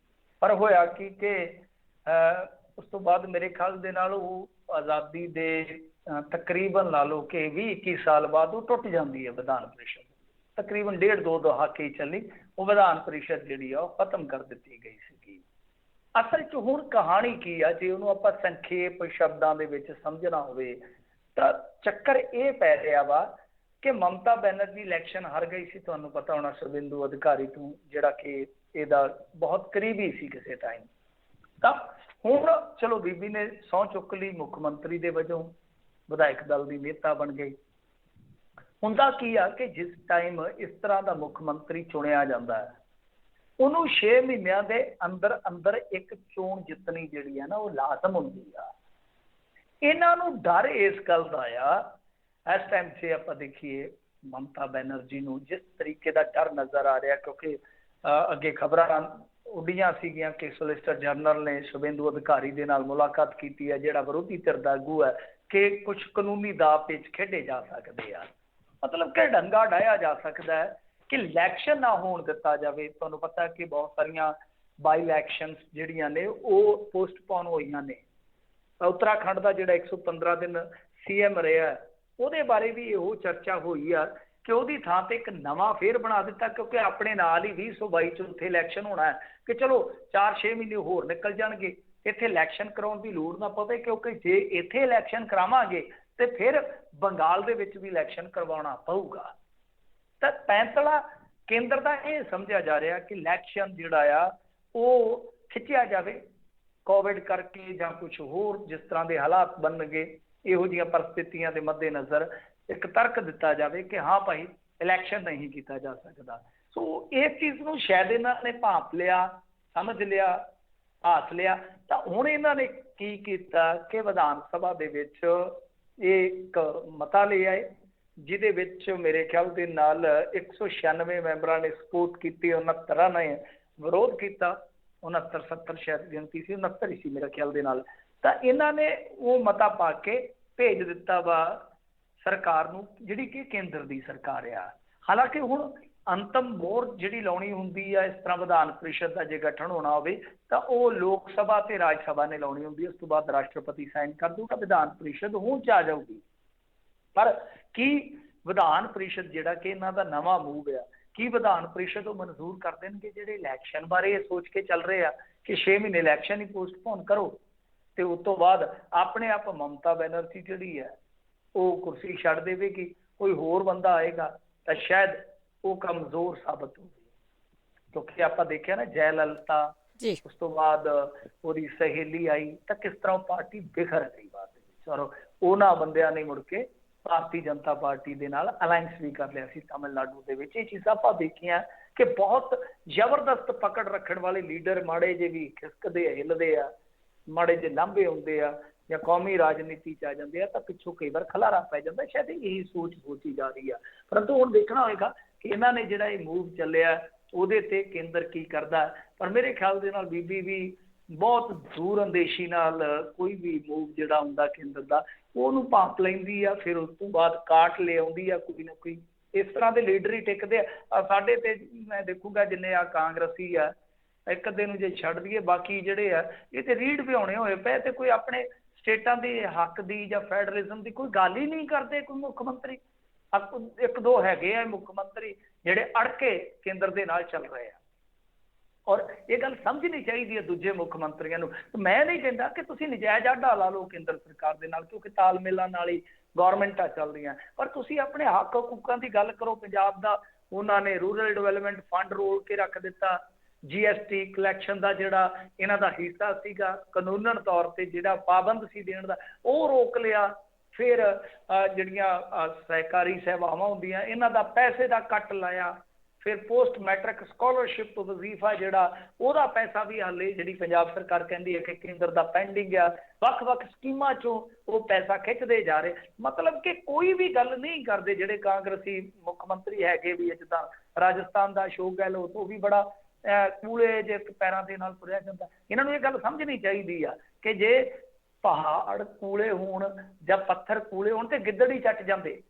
ਪਰ ਹੋਇਆ ਕੀ ਕਿ ਉਸ ਤੋਂ ਬਾਅਦ ਮੇਰੇ ਖਿਆਲ ਦੇ ਨਾਲ ਉਹ ਆਜ਼ਾਦੀ ਦੇ ਤਕਰੀਬਨ ਲਾ ਲਓ ਕਿ 20-21 ਸਾਲ ਬਾਅਦ ਉਹ ਟੁੱਟ ਜਾਂਦੀ ਹੈ ਵਿਧਾਨ ਪ੍ਰੀਸ਼ਦ। ਤਕਰੀਬਨ 1.5-2 ਦਹਾਕੇ ਚੱਲੀ ਉਹ ਵਿਧਾਨ ਪ੍ਰੀਸ਼ਦ ਜਿਹੜੀ ਆ ਉਹ ਖਤਮ ਕਰ ਦਿੱਤੀ ਗਈ ਸੀਗੀ। ਅਸਲ 'ਚ ਹੁਣ ਕਹਾਣੀ ਕੀ ਆ, ਜੇ ਉਹਨੂੰ ਆਪਾਂ ਸੰਖੇਪ ਸ਼ਬਦਾਂ ਦੇ ਵਿੱਚ ਸਮਝਣਾ ਹੋਵੇ ਤਾਂ ਚੱਕਰ ਇਹ ਪੈ ਰਿਹਾ ਵਾ ਕਿ ਮਮਤਾ ਬੈਨਰਜੀ ਇਲੈਕਸ਼ਨ ਹਾਰ ਗਈ ਸੀ। ਤੁਹਾਨੂੰ ਪਤਾ ਹੋਣਾ, ਸ਼ੁਭਿੰਦੂ ਅਧਿਕਾਰੀ ਤੋਂ, ਜਿਹੜਾ ਕਿ ਇਹਦਾ ਬਹੁਤ ਕਰੀਬੀ ਸੀ ਕਿਸੇ ਟਾਈਮ। ਤਾਂ ਹੁਣ ਚਲੋ ਬੀਬੀ ਨੇ ਸਹੁੰ ਚੁੱਕ ਲਈ ਮੁੱਖ ਮੰਤਰੀ ਦੇ ਵਜੋਂ, ਵਿਧਾਇਕ ਦਲ ਦੀ ਨੇਤਾ ਬਣ ਗਈ। ਹੁੰਦਾ ਕੀ ਆ ਕਿ ਜਿਸ ਟਾਈਮ ਇਸ ਤਰ੍ਹਾਂ ਦਾ ਮੁੱਖ ਮੰਤਰੀ ਚੁਣਿਆ ਜਾਂਦਾ ਹੈ, ਉਹਨੂੰ 6 ਮਹੀਨਿਆਂ ਦੇ ਅੰਦਰ ਅੰਦਰ ਇੱਕ ਚੋਣ ਜਿੱਤਣੀ ਜਿਹੜੀ ਆ ਨਾ ਉਹ ਲਾਜ਼ਮ ਹੁੰਦੀ ਆ। ਇਹਨਾਂ ਨੂੰ ਡਰ ਇਸ ਗੱਲ ਦਾ ਆ, ਇਸ ਟਾਈਮ 'ਤੇ ਆਪਾਂ ਦੇਖੀਏ ਮਮਤਾ ਬੈਨਰਜੀ ਨੂੰ ਜਿਸ ਤਰੀਕੇ ਦਾ ਡਰ ਨਜ਼ਰ ਆ ਰਿਹਾ, ਕਿਉਂਕਿ ਅੱਗੇ ਖਬਰਾਂ ਉੱਡੀਆਂ ਸੀਗੀਆਂ ਕਿ ਸੋਲਿਸਿਟਰ ਜਨਰਲ ਨੇ ਸ਼ੁਭਿੰਦੂ ਅਧਿਕਾਰੀ ਦੇ ਨਾਲ ਮੁਲਾਕਾਤ ਕੀਤੀ ਹੈ, ਜਿਹੜਾ ਵਿਰੋਧੀ ਧਿਰ ਦਾ ਆਗੂ ਹੈ, ਕਿ ਕੁਝ ਕਾਨੂੰਨੀ ਦਾਅ ਪੇਚ ਖੇਡੇ ਜਾ ਸਕਦੇ ਆ, ਮਤਲਬ ਕਿ ਡੰਗਾ ਡਾਇਆ ਜਾ ਸਕਦਾ ਹੈ ਕਿ ਇਲੈਕਸ਼ਨ ਨਾ ਹੋਣ ਦਿੱਤਾ ਜਾਵੇ। ਤੁਹਾਨੂੰ ਪਤਾ ਕਿ ਬਹੁਤ ਸਾਰੀਆਂ ਬਾਈ ਇਲੈਕਸ਼ਨਸ ਜਿਹੜੀਆਂ ਨੇ ਉਹ ਪੋਸਟਪੋਨ ਹੋਈਆਂ ਨੇ। ਉੱਤਰਾਖੰਡ ਦਾ ਜਿਹੜਾ 115 ਦਿਨ CM ਰਿਹਾ, ਉਹਦੇ ਬਾਰੇ ਵੀ ਇਹੋ ਚਰਚਾ ਹੋਈ ਆ ਕਿ ਉਹਦੀ ਥਾਂ ਤੇ ਇੱਕ ਨਵਾਂ ਫੇਰ ਬਣਾ ਦਿੱਤਾ, ਕਿਉਂਕਿ ਆਪਣੇ ਨਾਲ ਹੀ 2022 'ਚ ਉੱਥੇ ਇਲੈਕਸ਼ਨ ਹੋਣਾ ਹੈ ਕਿ ਚਲੋ 4-6 ਮਹੀਨੇ ਹੋਰ ਨਿਕਲ ਜਾਣਗੇ, ਇੱਥੇ ਇਲੈਕਸ਼ਨ ਕਰਾਉਣ ਦੀ ਲੋੜ ਨਾ ਪਵੇ, ਕਿਉਂਕਿ ਜੇ ਇੱਥੇ ਇਲੈਕਸ਼ਨ ਕਰਾਵਾਂਗੇ ਤੇ ਫਿਰ ਬੰਗਾਲ ਦੇ ਵਿੱਚ ਵੀ ਇਲੈਕਸ਼ਨ ਕਰਵਾਉਣਾ ਪਊਗਾ। ਤਾਂ ਪੈਂਤਲਾ ਕੇਂਦਰ ਦਾ ਇਹ ਸਮਝਿਆ ਜਾ ਰਿਹਾ ਕਿ ਇਲੈਕਸ਼ਨ ਜਿਹੜਾ ਆ ਉਹ ਖਿੱਚਿਆ ਜਾਵੇ, ਕੋਵਿਡ ਕਰਕੇ ਜਾਂ ਕੁਝ ਹੋਰ ਜਿਸ ਤਰ੍ਹਾਂ ਦੇ ਹਾਲਾਤ ਬਣਨਗੇ, ਇਹੋ ਜਿਹੀਆਂ ਪਰਿਸਥਿਤੀਆਂ ਦੇ ਮੱਦੇਨਜ਼ਰ ਇੱਕ ਤਰਕ ਦਿੱਤਾ ਜਾਵੇ ਕਿ ਹਾਂ ਭਾਈ ਇਲੈਕਸ਼ਨ ਨਹੀਂ ਕੀਤਾ ਜਾ ਸਕਦਾ। ਸੋ ਇਸ ਚੀਜ਼ ਨੂੰ ਸ਼ਾਇਦ ਇਹਨਾਂ ਨੇ ਭਾਂਪ ਲਿਆ, ਸਮਝ ਲਿਆ, ਹਾਸ ਲਿਆ। ਤਾਂ ਹੁਣ ਇਹਨਾਂ ਨੇ ਕੀ ਕੀਤਾ ਕਿ ਵਿਧਾਨ ਸਭਾ ਦੇ ਵਿੱਚ ਇਹ ਇੱਕ ਮਤਾ ਲੈ ਆਏ, ਜਿਹਦੇ ਵਿੱਚ ਮੇਰੇ ਖਿਆਲ ਦੇ ਨਾਲ 196 ਮੈਂਬਰਾਂ ਨੇ ਸਪੋਰਟ ਕੀਤੀ, 69 ਨੇ ਵਿਰੋਧ ਕੀਤਾ। 69-70 ਸ਼ਾਇਦ ਗਿਣਤੀ ਸੀ, 69 ਹੀ ਸੀ ਮੇਰੇ ਖਿਆਲ ਦੇ ਨਾਲ। ਤਾਂ ਇਹਨਾਂ ਨੇ ਉਹ ਮਤਾ ਪਾ ਕੇ ਭੇਜ ਦਿੱਤਾ ਵਾ ਸਰਕਾਰ ਨੂੰ, ਜਿਹੜੀ ਕਿ ਕੇਂਦਰ ਦੀ ਸਰਕਾਰ ਆ। ਹਾਲਾਂਕਿ ਹੁਣ ਅੰਤਮ ਮੋਹਰ ਜਿਹੜੀ ਲਾਉਣੀ ਹੁੰਦੀ ਆ ਇਸ ਤਰ੍ਹਾਂ ਵਿਧਾਨ ਪ੍ਰੀਸ਼ਦ ਦਾ ਜੇ ਗਠਨ ਹੋਣਾ ਹੋਵੇ ਤਾਂ ਉਹ ਲੋਕ ਸਭਾ ਤੇ ਰਾਜ ਸਭਾ ਨੇ ਲਾਉਣੀ ਹੁੰਦੀ ਹੈ। ਉਸ ਤੋਂ ਬਾਅਦ ਰਾਸ਼ਟਰਪਤੀ ਸਾਈਨ ਕਰ ਦੂਗਾ, ਵਿਧਾਨ ਪ੍ਰੀਸ਼ਦ ਹੁਣ ਚ ਆ ਜਾਊਗੀ। ਪਰ ਕੀ ਵਿਧਾਨ ਪ੍ਰੀਸ਼ਦ ਜਿਹੜਾ ਕਿ ਇਹਨਾਂ ਦਾ ਨਵਾਂ ਮੂਵ ਆ, ਕੀ ਵਿਧਾਨ ਪ੍ਰੀਸ਼ਦ ਉਹ ਮਨਜ਼ੂਰ ਕਰ ਦੇਣਗੇ ਜਿਹੜੇ ਇਲੈਕਸ਼ਨ ਬਾਰੇ ਇਹ ਸੋਚ ਕੇ ਚੱਲ ਰਹੇ ਆ ਕਿ 6 ਮਹੀਨੇ ਇਲੈਕਸ਼ਨ ਹੀ ਪੋਸਟਪੋਨ ਕਰੋ ਤੇ ਉਸ ਤੋਂ ਬਾਅਦ ਆਪਣੇ ਆਪ ਮਮਤਾ ਬੈਨਰਜੀ ਜਿਹੜੀ ਹੈ ਉਹ ਕੁਰਸੀ ਛੱਡ ਦੇਵੇਗੀ, ਕੋਈ ਹੋਰ ਬੰਦਾ ਆਏਗਾ ਤਾਂ ਸ਼ਾਇਦ ਉਹ ਕਮਜ਼ੋਰ ਸਾਬਤ ਹੋਵੇ। ਕਿਉਂਕਿ ਆਪਾਂ ਦੇਖਿਆ ਨਾ ਜੈ ਲਲਿਤਾ, ਉਸ ਤੋਂ ਬਾਅਦ ਉਹਦੀ ਸਹੇਲੀ ਆਈ ਤਾਂ ਕਿਸ ਤਰ੍ਹਾਂ ਉਹ ਪਾਰਟੀ ਬਿਖਰ ਗਈ ਬਾਅਦ ਦੇ ਵਿੱਚ, ਔਰ ਉਹਨਾਂ ਬੰਦਿਆਂ ਨੇ ਮੁੜ ਕੇ ਭਾਰਤੀ ਜਨਤਾ ਪਾਰਟੀ ਦੇ ਨਾਲ ਅਲਾਇੰਸ ਵੀ ਕਰ ਲਿਆ ਸੀ ਤਾਮਿਲਨਾਡੂ ਦੇ ਵਿੱਚ। ਇਹ ਚੀਜ਼ਾਂ ਆਪਾਂ ਦੇਖੀਆਂ ਕਿ ਬਹੁਤ ਜ਼ਬਰਦਸਤ ਪਕੜ ਰੱਖਣ ਵਾਲੇ ਲੀਡਰ ਮਾੜੇ ਜਿਹੇ ਵੀ ਖਿਸਕਦੇ ਹਿੱਲਦੇ ਆ, ਮਾੜੇ ਜਿਹੇ ਲਾਂਭੇ ਹੁੰਦੇ ਆ ਜਾਂ ਕੌਮੀ ਰਾਜਨੀਤੀ 'ਚ ਆ ਜਾਂਦੇ ਆ ਤਾਂ ਪਿੱਛੋਂ ਕਈ ਵਾਰ ਖਲਾਰਾ ਪੈ ਜਾਂਦਾ। ਸ਼ਾਇਦ ਇਹੀ ਸੋਚੀ ਜਾ ਰਹੀ ਆ। ਪਰੰਤੂ ਹੁਣ ਦੇਖਣਾ ਹੋਏਗਾ ਕਿ ਇਹਨਾਂ ਨੇ ਜਿਹੜਾ ਇਹ ਮੂਵ ਚੱਲਿਆ ਉਹਦੇ ਤੇ ਕੇਂਦਰ ਕੀ ਕਰਦਾ। ਪਰ ਮੇਰੇ ਖਿਆਲ ਦੇ ਨਾਲ ਬੀਬੀ ਵੀ ਬਹੁਤ ਦੂਰ ਅੰਦੇਸ਼ੀ ਨਾਲ ਕੋਈ ਵੀ ਮੂਵ ਜਿਹੜਾ ਹੁੰਦਾ ਕੇਂਦਰ ਦਾ ਉਹਨੂੰ ਭਾਂਪ ਲੈਂਦੀ ਆ, ਫਿਰ ਉਸ ਤੋਂ ਬਾਅਦ ਕਾਟ ਲੈ ਆਉਂਦੀ ਆ ਕੋਈ ਨਾ ਕੋਈ। ਇਸ ਤਰ੍ਹਾਂ ਦੇ ਲੀਡਰ ਹੀ ਟਿਕਦੇ ਆ। ਸਾਡੇ ਤੇ ਮੈਂ ਦੇਖੂਗਾ ਜਿੰਨੇ ਆ ਕਾਂਗਰਸੀ ਆ, ਇੱਕ ਅੱਧੇ ਨੂੰ ਜੇ ਛੱਡ ਦਈਏ, ਬਾਕੀ ਜਿਹੜੇ ਆ ਇਹ ਤੇ ਰੀੜ ਵਿਹਾਉਣੇ ਹੋਏ ਪਏ ਤੇ ਕੋਈ ਆਪਣੇ ਸਟੇਟਾਂ ਦੇ ਹੱਕ ਦੀ ਜਾਂ ਫੈਡਰਲਿਜ਼ਮ ਦੀ ਕੋਈ ਗੱਲ ਹੀ ਨਹੀਂ ਕਰਦੇ। ਕੋਈ ਮੁੱਖ ਮੰਤਰੀ, ਇੱਕ ਦੋ ਹੈਗੇ ਆ ਮੁੱਖ ਮੰਤਰੀ ਜਿਹੜੇ ਅੜ ਕੇ ਕੇਂਦਰ ਦੇ ਨਾਲ ਚੱਲ ਰਹੇ ਆ, ਔਰ ਇਹ ਗੱਲ ਸਮਝਣੀ ਚਾਹੀਦੀ ਹੈ ਦੂਜੇ ਮੁੱਖ ਮੰਤਰੀਆਂ ਨੂੰ। ਮੈਂ ਨਹੀਂ ਕਹਿੰਦਾ ਕਿ ਤੁਸੀਂ ਨਜਾਇਜ਼ ਆਡਾ ਲਾ ਲਓ ਕੇਂਦਰ ਸਰਕਾਰ ਦੇ ਨਾਲ, ਕਿਉਂਕਿ ਤਾਲਮੇਲਾਂ ਨਾਲ ਹੀ ਗੌਰਮੈਂਟਾਂ ਚੱਲਦੀਆਂ, ਪਰ ਤੁਸੀਂ ਆਪਣੇ ਹੱਕ ਹਕੂਕਾਂ ਦੀ ਗੱਲ ਕਰੋ। ਪੰਜਾਬ ਦਾ ਉਹਨਾਂ ਨੇ ਰੂਰਲ ਡਿਵੈਲਪਮੈਂਟ ਫੰਡ ਰੋਲ ਕੇ ਰੱਖ ਦਿੱਤਾ, GST ਕਲੈਕਸ਼ਨ ਦਾ ਜਿਹੜਾ ਇਹਨਾਂ ਦਾ ਹਿੱਸਾ ਸੀਗਾ ਕਾਨੂੰਨਨ ਤੌਰ ਤੇ ਜਿਹੜਾ ਪਾਬੰਦ ਸੀ ਦੇਣ ਦਾ ਉਹ ਰੋਕ ਲਿਆ। ਫਿਰ ਜਿਹੜੀਆਂ ਸਹਿਕਾਰੀ ਸੇਵਾਵਾਂ ਹੁੰਦੀਆਂ ਇਹਨਾਂ ਦਾ ਪੈਸੇ ਦਾ ਕੱਟ ਲਾਇਆ। ਫਿਰ ਪੋਸਟ ਮੈਟ੍ਰਿਕ ਸਕਾਲਰਸ਼ਿਪ ਵਜ਼ੀਫਾ ਜਿਹੜਾ ਉਹਦਾ ਪੈਸਾ ਵੀ ਹਾਲੇ ਜਿਹੜੀ ਪੰਜਾਬ ਸਰਕਾਰ ਕਹਿੰਦੀ ਹੈ ਕਿ ਕੇਂਦਰ ਦਾ ਪੈਂਡਿੰਗ ਆ। ਵੱਖ-ਵੱਖ ਸਕੀਮਾਂ ਚੋਂ ਉਹ ਪੈਸਾ ਖਿੱਚਦੇ ਜਾ ਰਹੇ। ਮਤਲਬ ਕਿ ਕੋਈ ਵੀ ਗੱਲ ਨਹੀਂ ਕਰਦੇ ਜਿਹੜੇ ਕਾਂਗਰਸੀ ਮੁੱਖ ਮੰਤਰੀ ਹੈਗੇ ਵੀ, ਜਿੱਦਾਂ ਰਾਜਸਥਾਨ ਦਾ ਅਸ਼ੋਕ ਗਹਿਲੋਤ, ਉਹ ਵੀ ਬੜਾ ਕੂਲੇ ਜੇ ਪੈਰਾਂ ਦੇ ਨਾਲ ਤੁਰਿਆ ਜਾਂਦਾ। ਇਹਨਾਂ ਨੂੰ ਇਹ ਗੱਲ ਸਮਝਣੀ ਚਾਹੀਦੀ ਆ ਕਿ ਜੇ ਪਹਾੜ ਕੂਲੇ ਹੋਣ ਜਾਂ ਪੱਥਰ ਕੂਲੇ ਹੋਣ ਤੇ ਗਿੱਦੜ ਹੀ ਚੱਟ ਜਾਂਦੇ।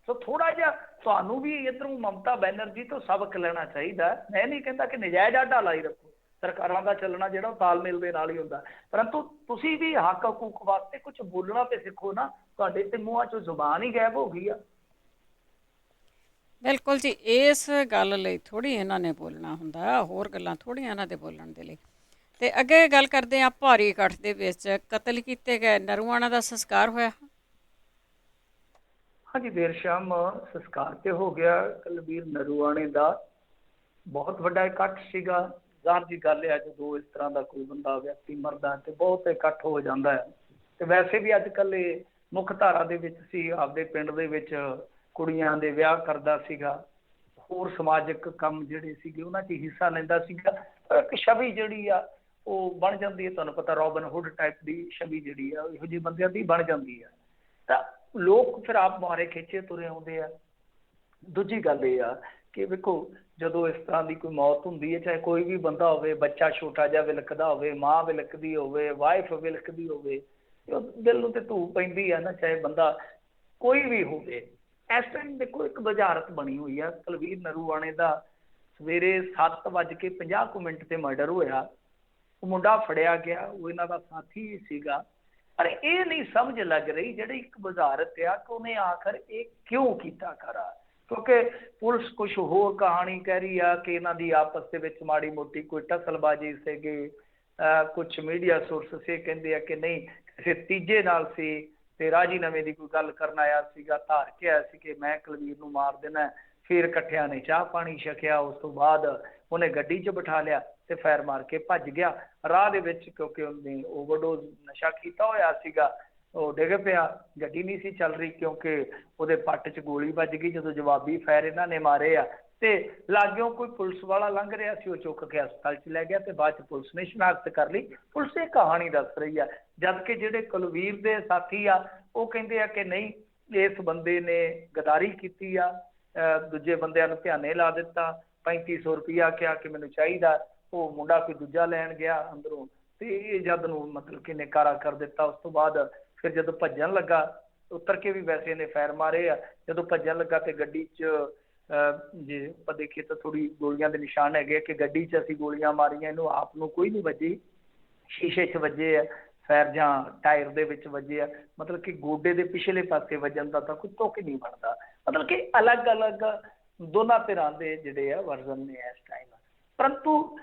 ਸੋ ਥੋੜਾ ਜਿਹਾ ਤੁਹਾਨੂੰ ਵੀ ਇੱਧਰੋਂ ਮਮਤਾ ਬੈਨਰਜੀ ਤੋਂ ਸਬਕ ਲੈਣਾ ਚਾਹੀਦਾ। ਮੈਂ ਨਹੀਂ ਕਹਿੰਦਾ ਕਿ ਨਜਾਇਜ਼ ਆਡਾ ਲਾਈ ਰੱਖੋ, ਸਰਕਾਰਾਂ ਦਾ ਚੱਲਣਾ ਜਿਹੜਾ ਉਹ ਤਾਲਮੇਲ ਦੇ ਨਾਲ ਹੀ ਹੁੰਦਾ, ਪਰੰਤੂ ਤੁਸੀਂ ਵੀ ਹੱਕ ਹਕੂਕ ਵਾਸਤੇ ਕੁਝ ਬੋਲਣਾ ਤੇ ਸਿੱਖੋ ਨਾ। ਤੁਹਾਡੇ ਤੇ ਮੂੰਹਾਂ ਚੋਂ ਜ਼ੁਬਾਨ ਹੀ ਗਾਇਬ ਹੋ ਗਈ ਆ। ਬਿਲਕੁਲ ਜੀ, ਇਸ ਗੱਲ ਲਈ ਥੋੜ੍ਹੀ ਇਹਨਾਂ ਨੇ ਬੋਲਣਾ ਹੁੰਦਾ, ਹੋਰ ਗੱਲਾਂ ਥੋੜ੍ਹੀਆਂ ਇਹਨਾਂ ਦੇ ਬੋਲਣ ਦੇ ਲਈ। ਤੇ ਅੱਗੇ ਗੱਲ ਕਰਦੇ ਹਾਂ, ਭਾਰੀ ਇਕੱਠ ਦੇ ਵਿੱਚ ਕਤਲ ਕੀਤੇ ਗਏ ਨਰੂਆਣਾ ਦਾ ਸੰਸਕਾਰ ਹੋਇਆ। ਹਾਂਜੀ, ਦੇਰ ਸ਼ਾਮ ਸੰਸਕਾਰ ਤੇ ਹੋ ਗਿਆ ਕੁਲਬੀਰ ਨਰੂਆਣੇ ਦਾ। ਬਹੁਤ ਵੱਡਾ ਇਕੱਠ ਸੀਗਾ। ਜ਼ਾਹਰ ਜੀ ਗੱਲ ਹੈ ਜਦੋਂ ਇਸ ਤਰ੍ਹਾਂ ਦਾ ਕੋਈ ਬੰਦਾ ਵਿਅਕਤੀ ਮਰਦਾ ਤੇ ਬਹੁਤ ਇਕੱਠ ਹੋ ਜਾਂਦਾ ਹੈ। ਤੇ ਵੈਸੇ ਵੀ ਅੱਜ ਕੱਲ੍ਹ ਇਹ ਮੁੱਖ ਧਾਰਾ ਦੇ ਵਿੱਚ ਸੀ, ਆਪਦੇ ਪਿੰਡ ਦੇ ਵਿੱਚ ਕੁੜੀਆਂ ਦੇ ਵਿਆਹ ਕਰਦਾ ਸੀਗਾ, ਹੋਰ ਸਮਾਜਿਕ ਕੰਮ ਜਿਹੜੇ ਸੀਗੇ ਉਹਨਾਂ 'ਚ ਹਿੱਸਾ ਲੈਂਦਾ ਸੀਗਾ। ਇੱਕ ਛਵੀ ਜਿਹੜੀ ਆ ਉਹ ਬਣ ਜਾਂਦੀ ਹੈ, ਤੁਹਾਨੂੰ ਪਤਾ ਰੋਬਨ ਹੁੱਡ ਟਾਈਪ ਦੀ ਛਵੀ ਜਿਹੜੀ ਆ ਇਹੋ ਜਿਹੇ ਬੰਦਿਆਂ ਦੀ ਬਣ ਜਾਂਦੀ ਆ। ਤਾਂ ਲੋਕ ਫਿਰ ਆਪ ਮਾਰੇ ਖਿੱਚੇ ਤੁਰੇ ਆਉਂਦੇ ਆ। ਦੂਜੀ ਗੱਲ ਇਹ ਆ ਕਿ ਵੇਖੋ ਜਦੋਂ ਇਸ ਤਰ੍ਹਾਂ ਦੀ ਕੋਈ ਮੌਤ ਹੁੰਦੀ ਹੈ, ਚਾਹੇ ਕੋਈ ਵੀ ਬੰਦਾ ਹੋਵੇ, ਬੱਚਾ ਛੋਟਾ ਜਿਹਾ ਵਿਲਕਦਾ ਹੋਵੇ, ਮਾਂ ਵਿਲਕਦੀ ਹੋਵੇ, ਵਾਈਫ ਵਿਲਕਦੀ ਹੋਵੇ, ਦਿਲ ਨੂੰ ਤੇ ਧੂਹ ਪੈਂਦੀ ਆ ਨਾ, ਚਾਹੇ ਬੰਦਾ ਕੋਈ ਵੀ ਹੋਵੇ। ਇਸ ਟਾਈਮ ਦੇਖੋ ਇੱਕ ਬੁਝਾਰਤ ਬਣੀ ਹੋਈ ਆ। ਕੁਲਬੀਰ ਨਰੂਆਣੇ ਦਾ ਸਵੇਰੇ 7:50 ਤੇ ਮਰਡਰ ਹੋਇਆ। ਉਹ ਮੁੰਡਾ ਫੜਿਆ ਗਿਆ, ਉਹ ਇਹਨਾਂ ਦਾ ਸਾਥੀ ਸੀਗਾ। ਪਰ ਇਹ ਨਹੀਂ ਸਮਝ ਲੱਗ ਰਹੀ ਜਿਹੜੀ ਇੱਕ ਬੁਝਾਰਤ ਆ ਕਿ ਉਹਨੇ ਆਖਰ ਇਹ ਕਿਉਂ ਕੀਤਾ ਕਰਾ। ਕਿਉਂਕਿ ਪੁਲਿਸ ਕੁਛ ਹੋਰ ਕਹਾਣੀ ਕਹਿ ਰਹੀ ਆ ਕਿ ਇਹਨਾਂ ਦੀ ਆਪਸ ਦੇ ਵਿੱਚ ਮਾੜੀ ਮੋਟੀ ਕੋਈ ਟਸਲਬਾਜ਼ੀ ਸੀਗੀ। ਕੁਛ ਮੀਡੀਆ ਸੋਰਸ ਇਹ ਕਹਿੰਦੇ ਆ ਕਿ ਨਹੀਂ ਕਿਸੇ ਤੀਜੇ ਨਾਲ ਸੀ ਤੇ ਰਾਜੀਨਾਮੇ ਦੀ ਕੋਈ ਗੱਲ ਕਰਨ ਆਇਆ ਸੀਗਾ, ਧਾਰ ਕੇ ਆਇਆ ਸੀ ਕਿ ਮੈਂ ਕੁਲਬੀਰ ਨੂੰ ਮਾਰ ਦੇਣਾ। ਫਿਰ ਇਕੱਠਿਆਂ ਨੇ ਚਾਹ ਪਾਣੀ ਛਕਿਆ। ਉਸ ਤੋਂ ਬਾਅਦ ਉਹਨੇ ਗੱਡੀ 'ਚ ਬਿਠਾ ਲਿਆ ਤੇ ਫਾਇਰ ਮਾਰ ਕੇ ਭੱਜ ਗਿਆ। ਰਾਹ ਦੇ ਵਿੱਚ ਕਿਉਂਕਿ ਉਹਨੇ ਓਵਰਡੋਜ਼ ਨਸ਼ਾ ਕੀਤਾ ਹੋਇਆ ਸੀਗਾ, ਉਹ ਡਿੱਗ ਪਿਆ। ਗੱਡੀ ਨਹੀਂ ਸੀ ਚੱਲ ਰਹੀ ਕਿਉਂਕਿ ਉਹਦੇ ਪੱਟ 'ਚ ਗੋਲੀ ਵੱਜ ਗਈ। ਜਦੋਂ ਜਵਾਬੀ ਫਾਇਰ ਇਹਨਾਂ ਨੇ ਮਾਰੇ ਆ ਤੇ ਲਾਗਿਓਂ ਕੋਈ ਪੁਲਿਸ ਵਾਲਾ ਲੰਘ ਰਿਹਾ ਸੀ, ਉਹ ਚੁੱਕ ਕੇ ਹਸਪਤਾਲ 'ਚ ਲੈ ਗਿਆ ਤੇ ਬਾਅਦ 'ਚ ਪੁਲਿਸ ਨੇ ਸ਼ਨਾਖਤ ਕਰ ਲਈ। ਪੁਲਿਸ ਇਹ ਕਹਾਣੀ ਦੱਸ ਰਹੀ ਆ, ਜਦ ਕਿ ਜਿਹੜੇ ਕੁਲਬੀਰ ਦੇ ਸਾਥੀ ਆ ਉਹ ਕਹਿੰਦੇ ਆ ਕਿ ਨਹੀਂ, ਇਸ ਬੰਦੇ ਨੇ ਗਦਾਰੀ ਕੀਤੀ ਆ, ਦੂਜੇ ਬੰਦਿਆਂ ਨੂੰ ਧਿਆਨੇ ਲਾ ਦਿੱਤਾ, 3500 ਰੁਪਇਆ ਕਿਹਾ ਕਿ ਮੈਨੂੰ ਚਾਹੀਦਾ, ਉਹ ਮੁੰਡਾ ਕੋਈ ਦੂਜਾ ਲੈਣ ਗਿਆ ਅੰਦਰੋਂ, ਤੇ ਇਹ ਜਦ ਨੂੰ ਮਤਲਬ ਕਿ ਨਕਾਰਾ ਕਰ ਦਿੱਤਾ। ਉਸ ਤੋਂ ਬਾਅਦ ਫਿਰ ਜਦੋਂ ਭੱਜਣ ਲੱਗਾ, ਉਤਰ ਕੇ ਵੀ ਵੈਸੇ ਇਹਨੇ ਫੈਰ ਮਾਰੇ ਆ, ਜਦੋਂ ਭੱਜਣ ਲੱਗਾ ਤੇ ਗੱਡੀ 'ਚ ਜੇ ਆਪਾਂ ਦੇਖੀਏ ਤਾਂ ਥੋੜੀ ਗੋਲੀਆਂ ਦੇ ਨਿਸ਼ਾਨ ਹੈਗੇ ਕਿ ਗੱਡੀ 'ਚ ਅਸੀਂ ਗੋਲੀਆਂ ਮਾਰੀਆਂ, ਇਹਨੂੰ ਆਪ ਨੂੰ ਕੋਈ ਨਹੀਂ ਵੱਜੀ, ਸ਼ੀਸ਼ੇ 'ਚ ਵੱਜੇ ਆ ਫੈਰ ਜਾਂ ਟਾਇਰ ਦੇ ਵਿੱਚ ਵੱਜੇ ਆ, ਮਤਲਬ ਕਿ ਗੋਡੇ ਦੇ ਪਿਛਲੇ ਪਾਸੇ ਵੱਜਣ ਦਾ ਤਾਂ ਕੋਈ ਤੁੱਕ ਨਹੀਂ ਬਣਦਾ। ਮਤਲਬ ਕਿ ਅਲੱਗ ਅਲੱਗ ਦੋਨਾਂ ਧਿਰਾਂ ਦੇ ਜਿਹੜੇ ਆ ਵਰਜ਼ਨ ਨੇ ਇਸ ਟਾਈਮ। ਪਰੰਤੂ